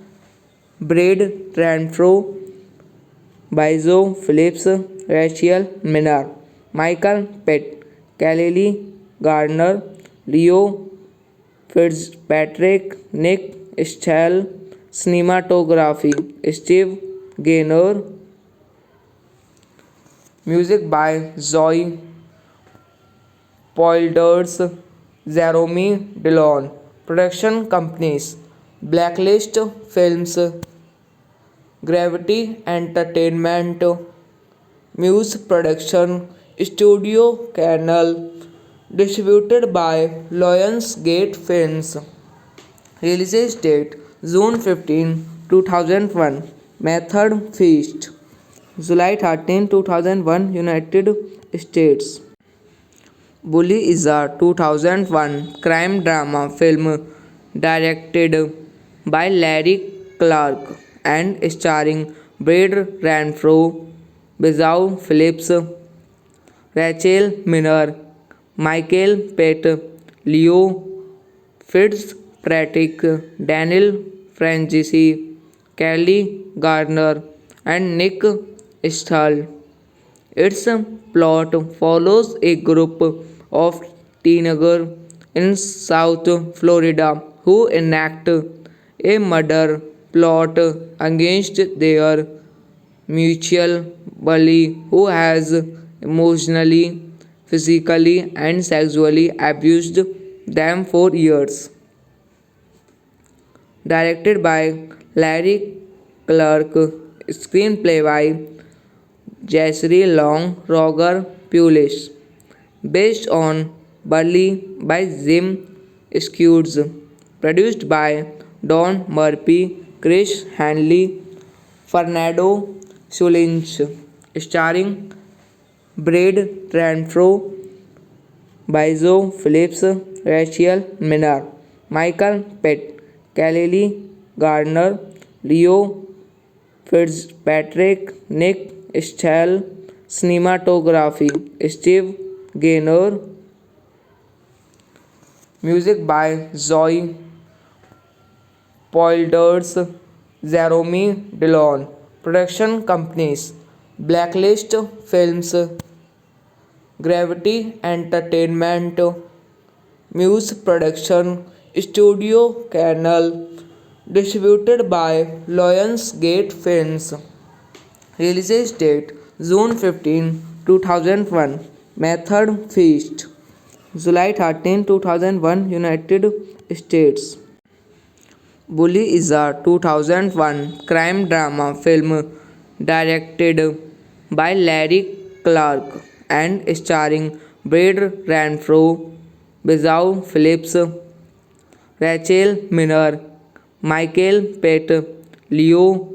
Brad Renfro, Bizo Phillips, Rachel Minnar, Michael Pett, Kelly Gardner, Leo Fitzpatrick, Nick Stahl, cinematography Steve Gaynor, music by Zoe Polders, Jeremy Dillon, production companies Blacklist Films, Gravity Entertainment, Muse Production, Studio Canal, distributed by Lionsgate Films. Release date June 15, 2001. Method Feast July 13, 2001, United States. Bully is a 2001 crime drama film directed by Larry Clark and starring Brad Renfro, Bezau Phillips, Rachel Minnar, Michael Pett, Leo Fitzpatrick, Daniel Francis, Kelly Gardner, and Nick Stahl. Its plot follows a group of teenagers in South Florida who enact a murder plot against their mutual bully who has emotionally, physically, and sexually abused them for years. Directed by Larry Clark, screenplay by Jessry Long, Roger Pulis, based on Burley by Jim Skewes, produced by Don Murphy, Chris Hanley, Fernando Solinch, starring Brad Renfro, Bizo Phillips, Rachel Minnar, Michael Pitt, Kelly Gardner, Leo Fitzpatrick, Nick Stahl, cinematography, Steve Gaynor, music by Zoe Poilders, Jeremy Dillon, production companies, Blacklist Films, Gravity Entertainment, Muse Production, Studio Canal, distributed by Lionsgate Films. Release date June 15, 2001. Method Feast July 13, 2001, United States. Bully is a 2001 crime drama film directed by Larry Clark and starring Brad Renfro, Bizau Phillips, Rachel Minner, Michael Pitt, Leo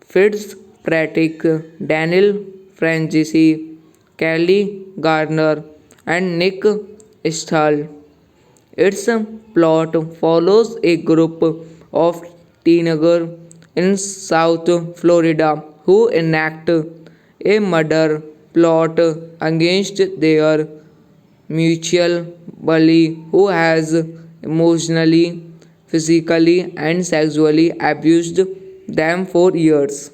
Fitzpatrick, Daniel Francis, Kelly Gardner, and Nick Stahl. Its plot follows a group of teenagers in South Florida who enact a murder plot against their mutual bully who has emotionally, physically, and sexually abused them for years.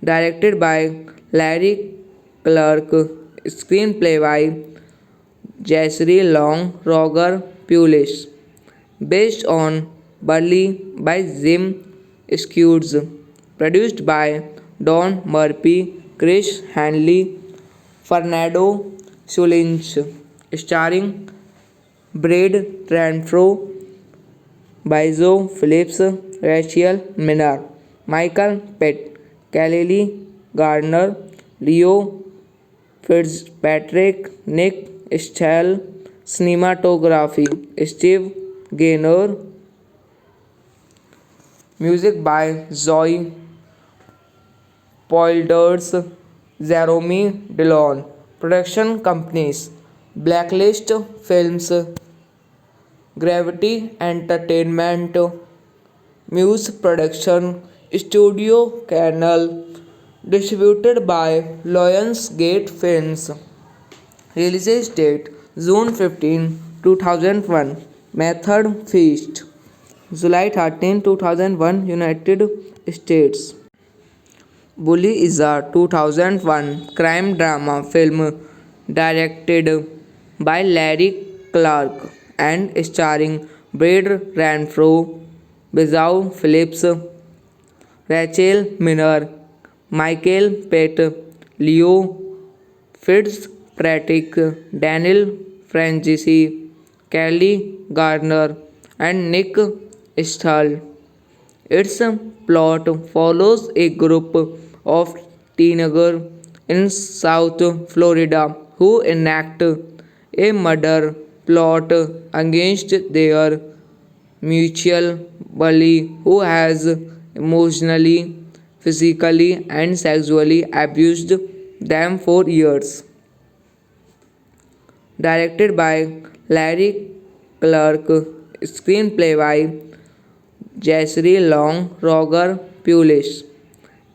Directed by Larry Clark, screenplay by Jessry Long, Roger Pulis, based on Burley by Jim Skewes, produced by Don Murphy, Chris Hanley, Fernando Solinch, starring Brad Renfro, Bizo Phillips, Rachel Minnar, Michael Pitt, Kelly Gardner, Leo Fitzpatrick, Nick Stahl, cinematography, Steve Gaynor, music by Zoe Poilders, Jeremy Dillon, production companies, Blacklist Films, Gravity Entertainment, Muse Production, Studio Canal, distributed by Lionsgate Films. Release date June 15, 2001. Method Feast July 13, 2001, United States. Bully is a 2001 crime drama film directed by Larry Clark and starring Brad Renfro, Bizau Phillips, Rachel Minner, Michael Pitt, Leo Fitzpatrick, Daniel Francis, Kelly Gardner, and Nick Stahl. Its plot follows a group of teenagers in South Florida who enact a murder plot against their mutual bully who has emotionally, physically, and sexually abused them for years. Directed by Larry Clark, screenplay by Jessry Long, Roger Pulis,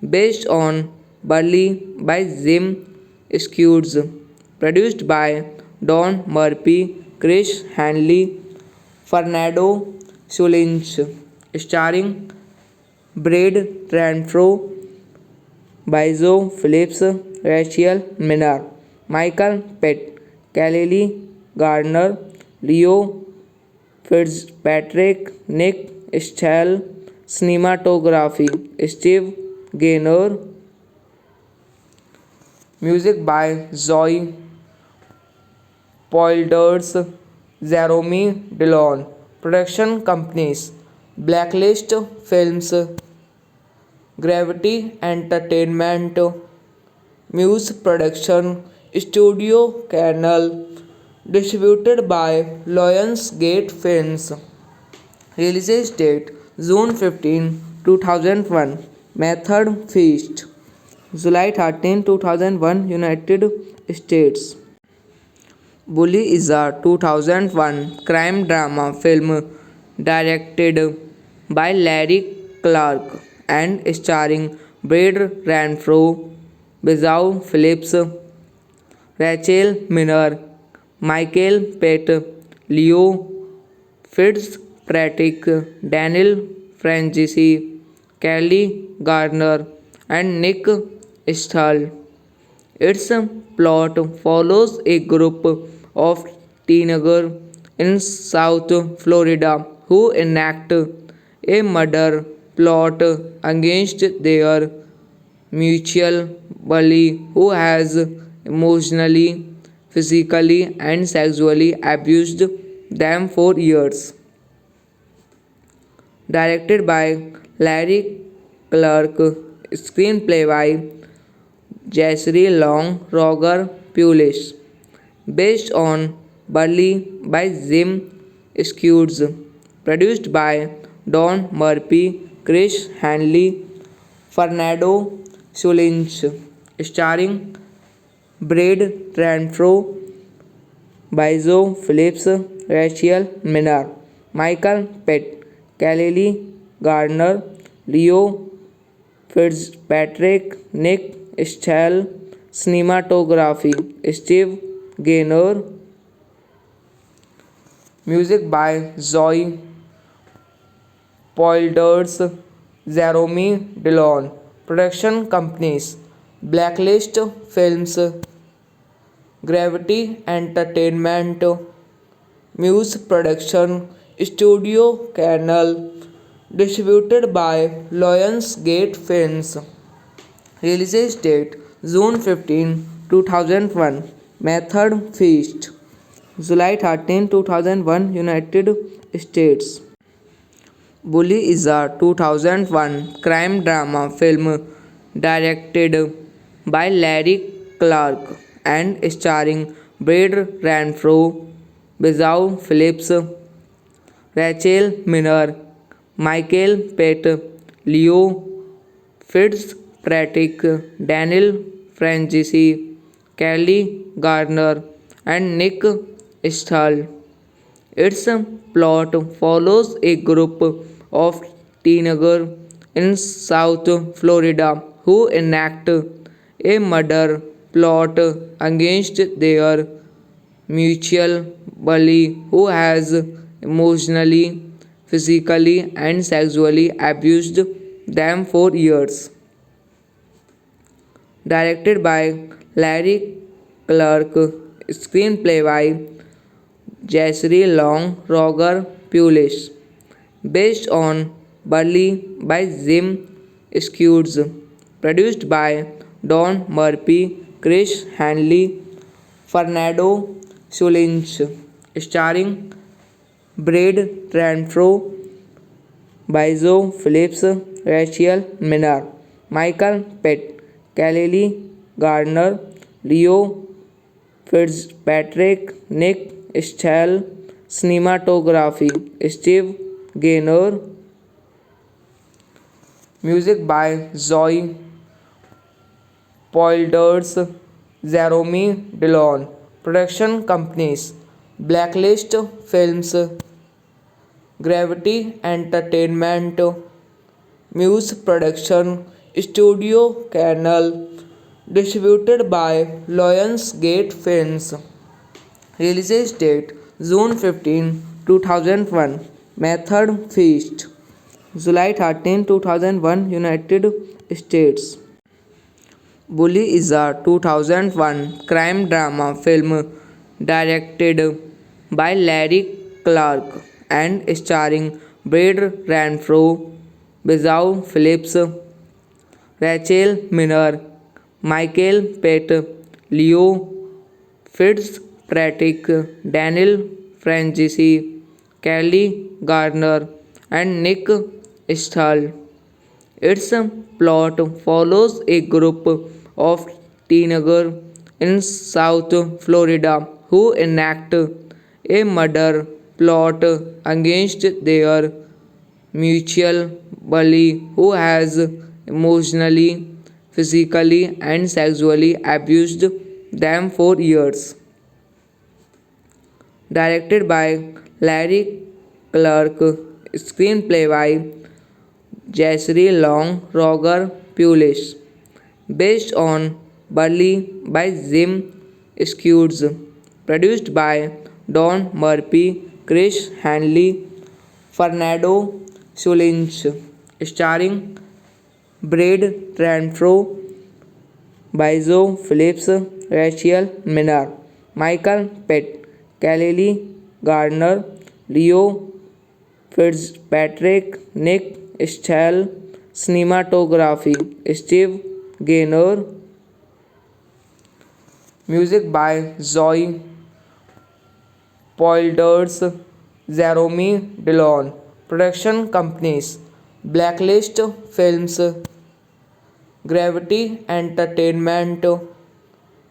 based on Burley by Jim Skewes, produced by Don Murphy, Chris Hanley, Fernando Solinch, starring Brad Renfro, Bizo Phillips, Rachel Minnar, Michael Pitt, Kelly Gardner, Leo Fitzpatrick, Nick Stahl, cinematography, Steve Gaynor, music by Zoe Poilders, Jeremy Dillon, production companies, Blacklist Films, Gravity Entertainment, Muse Production, Studio Canal, distributed by Lionsgate Films. Release date June 15, 2001. Method Feast July 13, 2001, United States. Bully is a 2001 crime drama film directed by Larry Clark and starring Brad Renfro, Bizzao Phillips, Rachel Minner, Michael Pett, Leo Fitzpatrick, Daniel Francis, Kelly Gardner, and Nick Stahl. Its plot follows a group of teenagers in South Florida who enact a murder plot against their mutual bully who has emotionally, physically, and sexually abused them for years. Directed by Larry Clark, screenplay by Jessry Long, Roger Pulis, based on Burley by Jim Skewes, produced by Don Murphy, Chris Hanley, Fernando Solinch, starring Brad Renfro, Bizo Phillips, Rachel Minnar, Michael Pitt, Kelly Gardner, Leo Fitzpatrick, Nick Stahl, cinematography, Steve Gaynor, music by Zoe Poilders, Jeremy Dillon, production companies, Blacklist Films, Gravity Entertainment, Muse Production, Studio Canal, distributed by Lionsgate Films. Release date June 15, 2001. Method Feast July 13, 2001, United States. Bully is a 2001 crime drama film directed by Larry Clark and starring Brad Renfro, Bizzao Phillips, Rachel Minner, Michael Pett, Leo Fitzpatrick, Daniel Francis, Kelly Gardner, and Nick Stahl. Its plot follows a group of teenagers in South Florida who enact a murder plot against their mutual bully who has emotionally, physically, and sexually abused them for years. Directed by Larry Clark, screenplay by Jessry Long, Roger Pulis, based on Burley by Jim Skewes, produced by Don Murphy, Chris Hanley, Fernando Solinch, starring Brad Renfro, Bizo Phillips, Rachel Minnar, Michael Pitt, Kelly Gardner, Leo Fitzpatrick, Nick Stahl, cinematography, Steve Gaynor, music by Zoe Poilders, Jeremy Dillon, production companies, Blacklist Films, Gravity Entertainment, Muse Production, Studio Canal, distributed by Lionsgate Films. Release date June 15, 2001. Method Feast July 13, 2001, United States. Bully is a 2001 crime drama film directed by Larry Clark and starring Brad Renfro, Bezau Phillips, Rachel Miner, Michael Pett, Leo Fitzpatrick, Daniel Francis, Kelly Gardner, and Nick Stahl. Its plot follows a group of teenagers in South Florida who enact a murder plot against their mutual bully who has emotionally, physically, and sexually abused them for years. Directed by Larry Clark, screenplay by Jessry Long, Roger Pulis, based on Burley by Jim Skewes, produced by Don Murphy, Chris Hanley, Fernando Solinch, starring Brad Renfro, Bizo Phillips, Rachel Minnar, Michael Pett, Kelly Gardner, Leo Fitzpatrick, Nick Stahl, cinematography, Steve Gaynor, music by Zoe Poilders, Jeremy Dillon, production companies, Blacklist Films, Gravity Entertainment,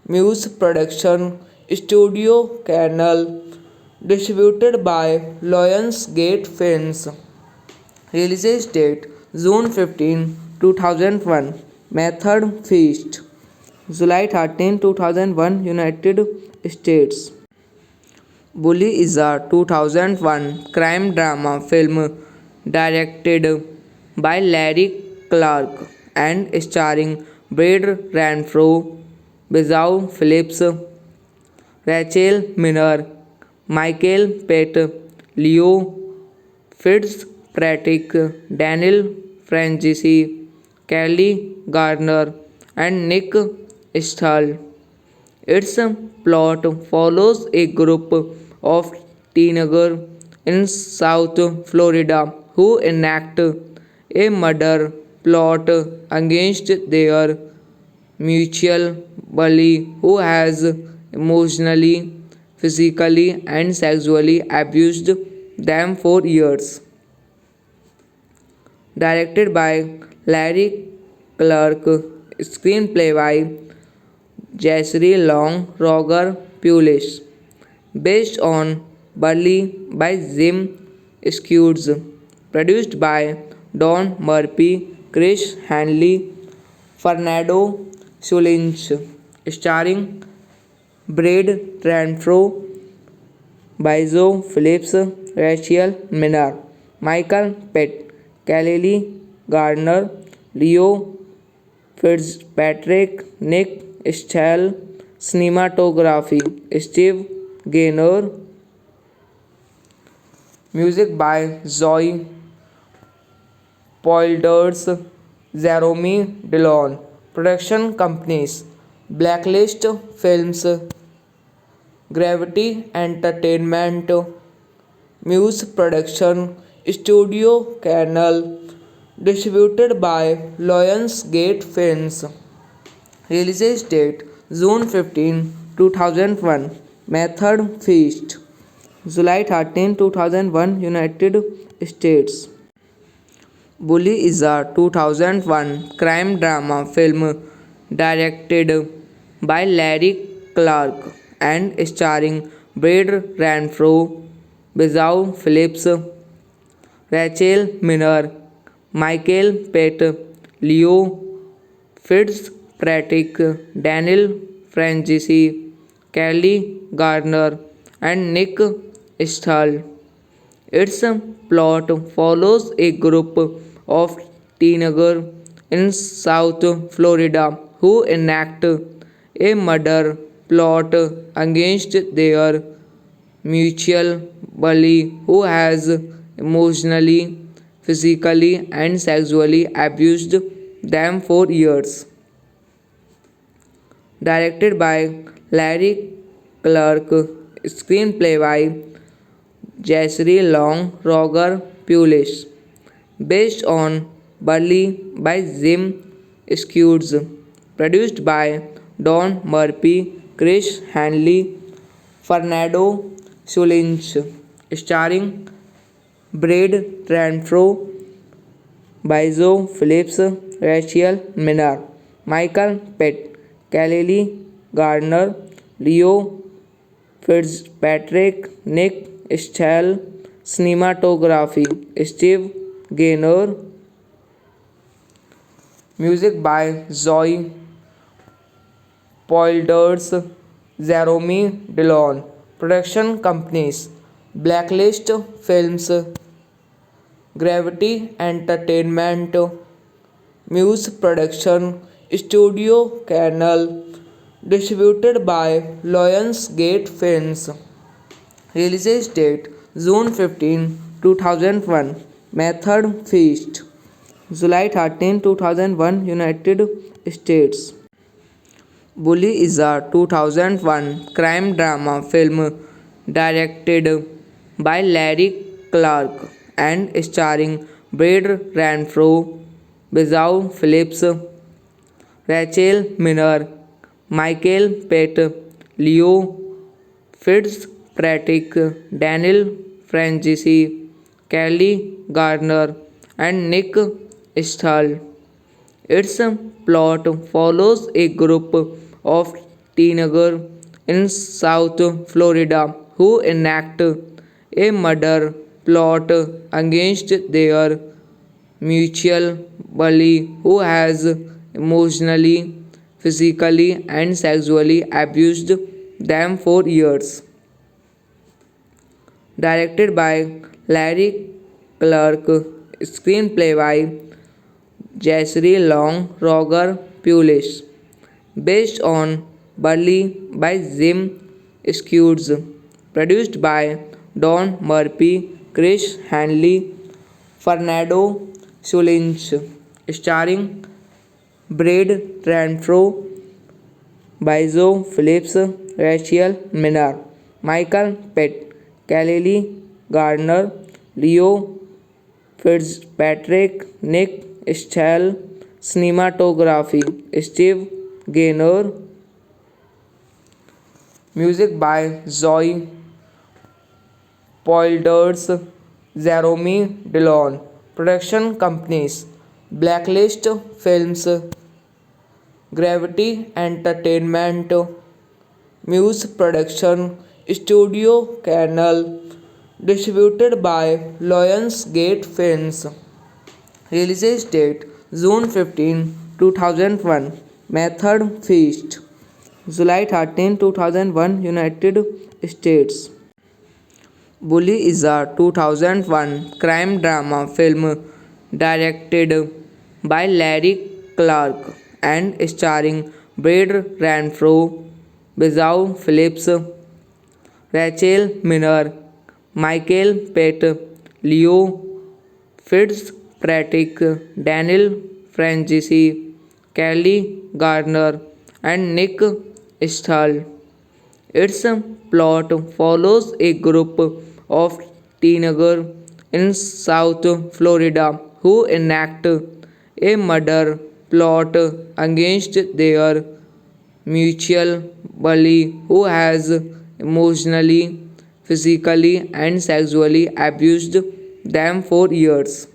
Muse Production, Studio Canal, distributed by Lionsgate Films. Release date June 15, 2001. Method Feast July 13, 2001, United States. Bully is a 2001 crime drama film directed by Larry Clark and starring Brad Renfro, Bezau Phillips, Rachel Miner, Michael Pett, Leo Fitzpatrick, Daniel Francis, Kelly Gardner, and Nick Stahl. Its plot follows a group of teenagers in South Florida who enact a murder plot against their mutual bully who has emotionally, physically, and sexually abused them for years. Directed by Larry Clark, screenplay by Jessry Long, Roger Pulis, based on Burley by Jim Skewes, produced by Don Murphy, Chris Hanley, Fernando Solinch, starring Brad Renfro, Bizo Phillips, Rachel Minnar, Michael Pett, Kelly Gardner, Leo Fitzpatrick, Nick Stahl, cinematography, Steve Gaynor, music by Zoe Poilders, Jeremy Dillon, production companies, Blacklist Films, Gravity Entertainment, Muse Production, Studio Canal, distributed by Lionsgate Films. Release date June 15, 2001. Method Feast July 13, 2001, United States. Bully is a 2001 crime drama film directed by Larry Clark and starring Brad Renfro, Bezau Phillips, Rachel Minnar, Michael Pett, Leo Fitzpatrick, Daniel Francis, Kelly Gardner, and Nick Stahl. Its plot follows a group of teenagers in South Florida who enact a murder plot against their mutual bully who has emotionally, physically, and sexually abused them for years. directed by Larry Clark, screenplay by Jessry Long, Roger Pulis, based on Burley by Jim Skewes, produced by Don Murphy, Chris Hanley, Fernando Solinch, starring Brad Renfro, Bizo Phillips, Rachel Minnar, Michael Pitt, Kelly Gardner, Leo Fitzpatrick, Nick Stahl, cinematography, Steve Gaynor, music by Zoe Poilders, Jeremy Dillon, production companies, Blacklist Films, Gravity Entertainment, Muse Production, Studio Canal, distributed by Lionsgate Films. Release date June 15, 2001. Method Feast July 13, 2001, United States. Bully is a 2001 crime drama film directed by Larry Clark and starring Brad Renfro, Bizau Phillips, Rachel Minor, Michael Pett, Leo Fitzpatrick, Daniel Francis, Kelly Gardner, and Nick Stahl. Its plot follows a group of teenagers in South Florida who enact a murder plot against their mutual bully who has emotionally, physically, and sexually abused them for years. Directed by Larry Clark, screenplay by Jessry Long, Roger Pulis, based on Burley by Jim Skewes, produced by Don Murphy, Chris Hanley, Fernando Solinch, starring Brad Renfro, Bizo Phillips, Rachel Minnar, Michael Pitt, Kelly Gardner, Leo Fitzpatrick, Nick Stahl, cinematography, Steve Gaynor, music by Zoe Poilders, Jeremy Dillon, production companies, Blacklist Films, Gravity Entertainment, Muse Production, Studio Canal, distributed by Lionsgate Films. Release date June 15, 2001. Method Feast July 13, 2001, United States. Bully is a 2001 crime drama film directed by Larry Clark and starring Brad Renfro, Bizau Phillips, Rachel Minor, Michael Pett, Leo Fitzpatrick, Daniel Francis, Kelly Gardner, and Nick Stahl. Its plot follows a group of teenagers in South Florida who enact a murder plot against their mutual bully who has emotionally, physically, and sexually abused them for years.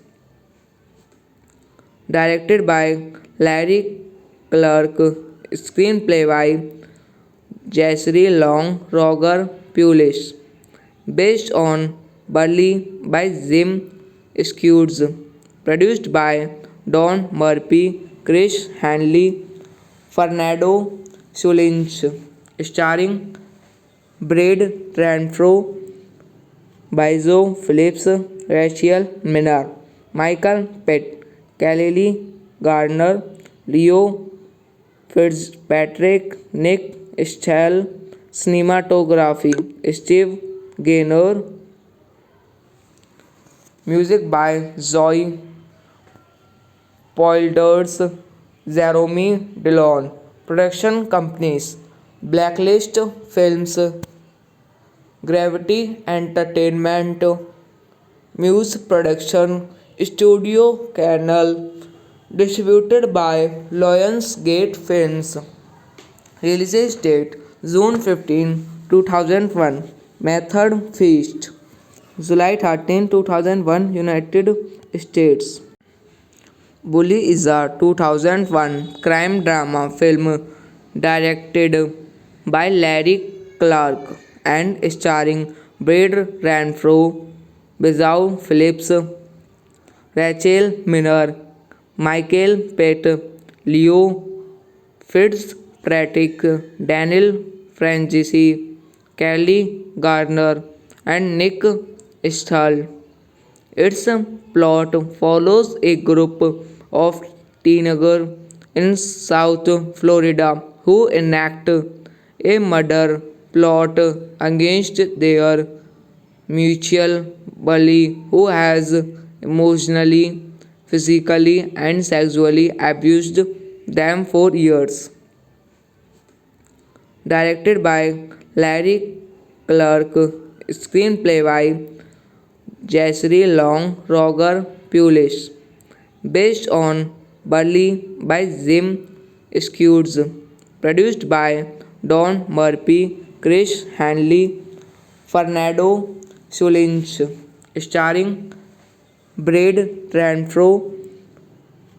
Directed by Larry Clark, screenplay by Jessry Long, Roger Pulis, based on Burley by Jim Skewes, produced by Don Murphy, Chris Hanley, Fernando Solinch, starring Brad Renfro, Bizo Phillips, Rachel Minnar, Michael Pitt, Kelly Gardner, Leo Fitzpatrick, Nick Stahl, cinematography, Steve Gaynor, music by Zoe Poilders, Jeremy Dillon, Production companies: Blacklist Films, Gravity Entertainment, Muse Production, Studio Canal, distributed by Lionsgate Films. Release date June 15, 2001. Method Feast. July 13, 2001, United States. Bully is a 2001 crime drama film directed by Larry Clark and starring Brad Renfro, Bezau Phillips, Rachel Miner, Michael Pett, Leo Fitzpatrick, Daniel Franzese, Kelly Gardner, and Nick Stahl. Its plot follows a group of teenagers in South Florida who enact a murder plot against their mutual bully who has emotionally, physically, and sexually abused them for years. Directed by Larry Clark, screenplay by Jessry Long, Roger Pulis, based on Burley by Jim Skewes, produced by Don Murphy, Chris Hanley, Fernando Solinch, starring Brad Renfro,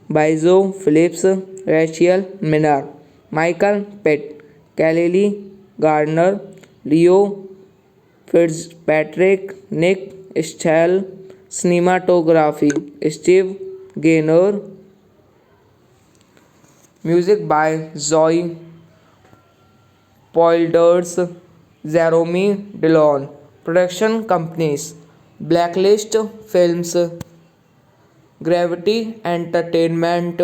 Bizo Phillips, Rachel Minnar, Michael Pett, Kelly Gardner, Leo Fitzpatrick, Nick Stahl, cinematography Steve Gaynor, music by Zoe Polders, Jeremy Dillon, production companies Blacklist Films, Gravity Entertainment,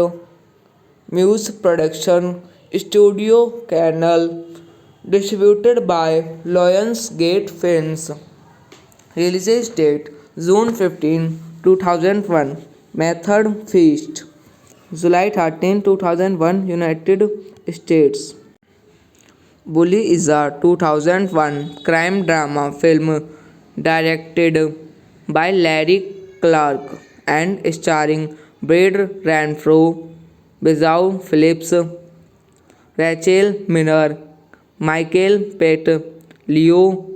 Muse Production, Studio Canal, distributed by Lionsgate Films. Release date June 15, 2001. Method Feast. July 13, 2001, United States. Bully is a 2001 crime drama film directed by Larry Clark and starring Brad Renfro, Bezau Phillips, Rachel Miner, Michael Pett, Leo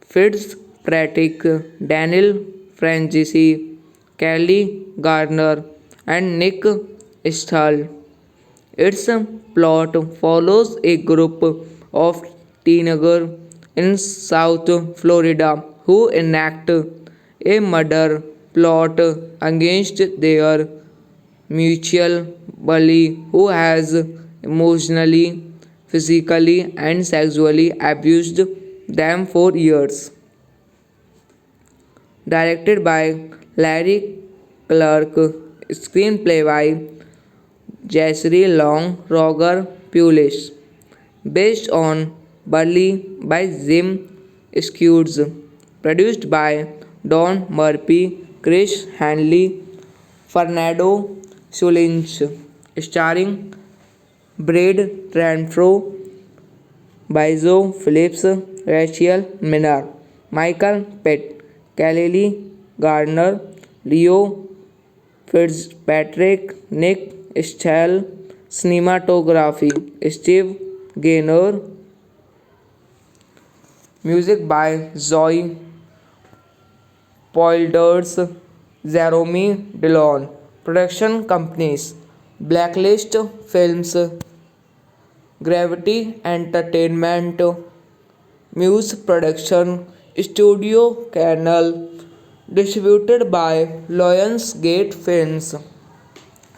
Fitzpatrick, Daniel Franzese, Kelly Gardner, and Nick Stahl. Its plot follows a group of teenagers in South Florida who enact a murder plot against their mutual bully who has emotionally, physically, and sexually abused them for years. Directed by Larry Clark, screenplay by Jessry Long, Roger Pulis, based on Burley by Jim Skewes, produced by Don Murphy, Chris Hanley, Fernando Solinch, starring Brad Renfro, Bizo Phillips, Rachel Minnar, Michael Pett, Kelly Gardner, Leo Fitzpatrick, Nick Stahl, cinematography Steve Gaynor, music by Zoe Polders, Jeremy Dillon, production companies Blacklist Films, Gravity Entertainment, Muse Production, Studio Canal, distributed by Lionsgate Films.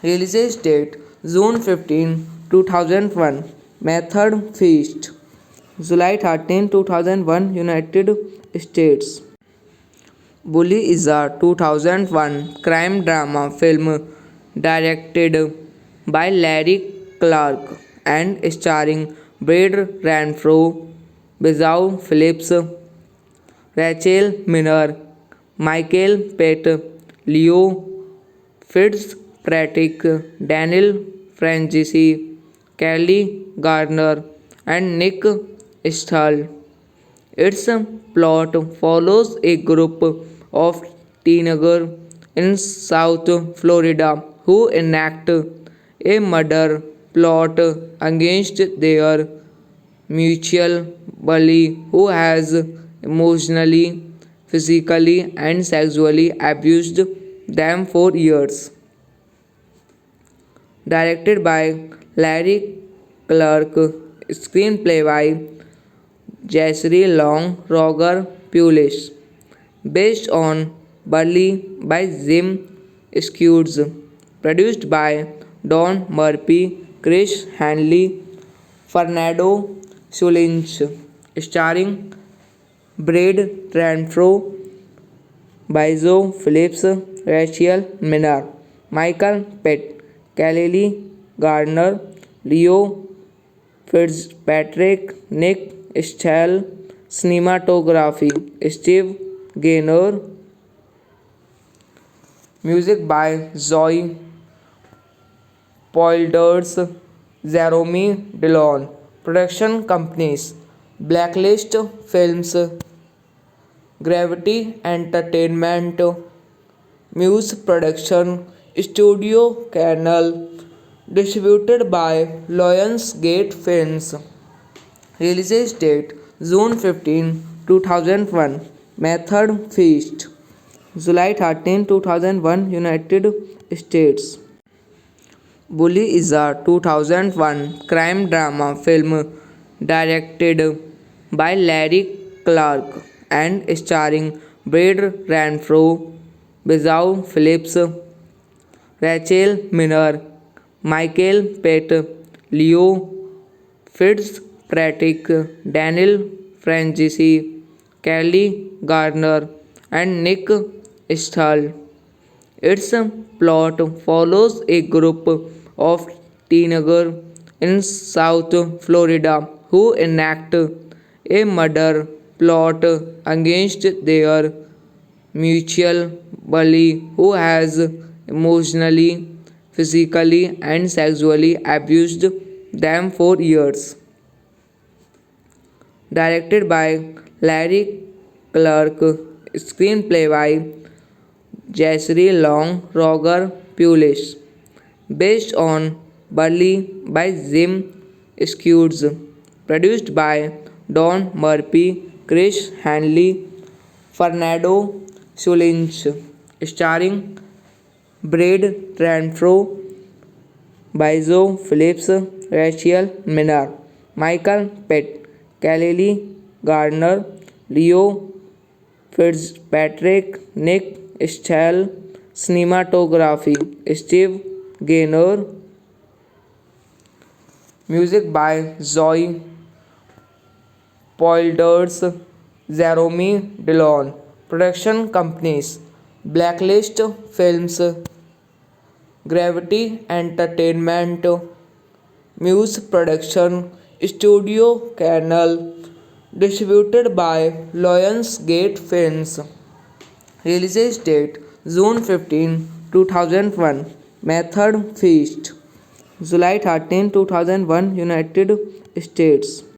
Release date June 15, 2001. Method Feast. July 13, 2001, United States. Bully is a 2001 crime drama film directed by Larry Clark and starring Brad Renfro, Bezau Phillips, Rachel Minnar, Michael Pett, Leo Fitzpatrick, Daniel Franzese, Kelly Garner, and Nick Stahl. Its plot follows a group of teenagers in South Florida who enact a murder plot against their mutual bully who has emotionally, physically, and sexually abused them for years. Directed by Larry Clark, screenplay by Jessry Long, Roger Pulis, based on Burley by Jim Skewes, produced by Don Murphy, Chris Hanley, Fernando Solinch, starring Brad Renfro, Bizo Phillips, Rachel Minner, Michael Pitt, Kelly Gardner, Leo Fitzpatrick, Nick Stahl, cinematography, Steve Gaynor, music by Zoe Poilders, Jeremy Dillon, production companies, Blacklist Films, Gravity Entertainment, Muse Production, Studio Canal, distributed by Lionsgate Films. Release date June 15, 2001. Method Feast July 13, 2001, United States. Bully is a 2001 crime drama film directed by Larry Clark and starring Brad Renfro, Bizau Phillips, Rachel Minner, Michael Pitt, Leo Fitzpatrick, Daniel Francis, Kelly Gardner, and Nick Stahl. Its plot follows a group of teenagers in South Florida who enact a murder plot against their mutual bully who has emotionally, physically, and sexually abused them for years. Directed by Larry Clark, screenplay by Jessry Long, Roger Pulis, based on Burley by Jim Skewes, produced by Don Murphy, Chris Hanley, Fernando Solinch, starring Brad Renfro, Bizo Phillips, Rachel Minner, Michael Pitt, Kelly Gardner, Leo Fitzpatrick, Nick Stahl, cinematography, Steve Gaynor, music by Zoe Poilders, Jeremy Dillon, production companies, Blacklist Films, Gravity Entertainment, Muse Production, Studio Canal, distributed by Lionsgate Films. Release date June 15, 2001. Method Feast July 13, 2001, United States.